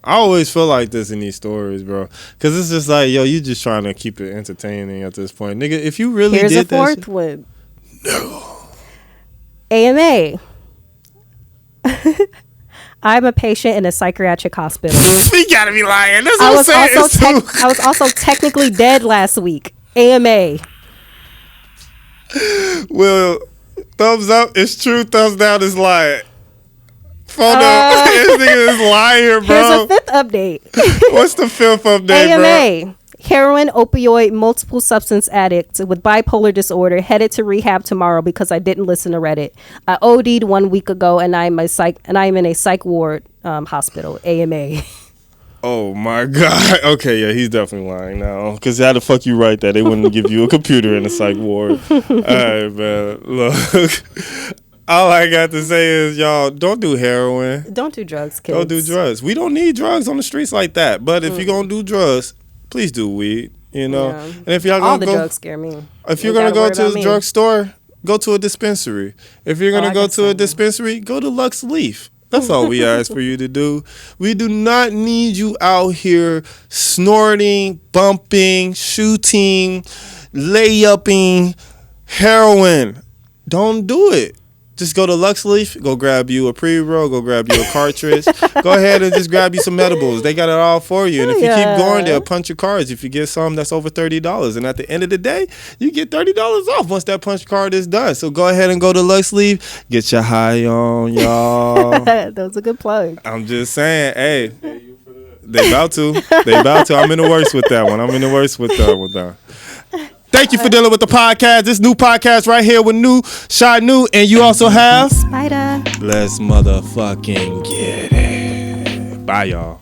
I always feel like this in these stories, bro. Because it's just like, yo, you just trying to keep it entertaining at this point. Nigga, if you really did that shit. Here's a fourth one. No. AMA. I'm a patient in a psychiatric hospital. He gotta be lying. That's what I'm saying. I was also technically dead last week. AMA. Well, thumbs up is true. Thumbs down is lying. Phone up. This nigga is lying, bro. Here's a fifth update. What's the fifth update, AMA. Bro? Heroin, opioid, multiple substance addict with bipolar disorder headed to rehab tomorrow because I didn't listen to Reddit. I OD'd 1 week ago and I'm in a psych ward hospital. AMA. Oh my God. Okay, yeah, he's definitely lying now. Because how the fuck you write that? They wouldn't give you a computer in a psych ward. All right, man. Look. All I got to say is, y'all, don't do heroin. Don't do drugs, kids. Don't do drugs. We don't need drugs on the streets like that. But if you're going to do drugs, please do weed, you know? Yeah. And if y'all all the drugs scare me. If you're going to go to a drugstore, go to a dispensary. If you're going to go to a dispensary, go to Lux Leaf. That's all we ask for you to do. We do not need you out here snorting, bumping, shooting, layupping heroin. Don't do it. Just go to Lux Leaf, go grab you a pre-roll, go grab you a cartridge. Go ahead and just grab you some edibles. They got it all for you. And if you keep going, they'll punch your cards if you get some that's over $30. And at the end of the day, you get $30 off once that punch card is done. So go ahead and go to Lux Leaf, get your high on, y'all. That was a good plug. I'm just saying, hey, they about to. I'm in the worst with that one. Thank you for dealing with the podcast. This new podcast right here with Shy New, and you also have Spider. Let's motherfucking get it. Bye, y'all.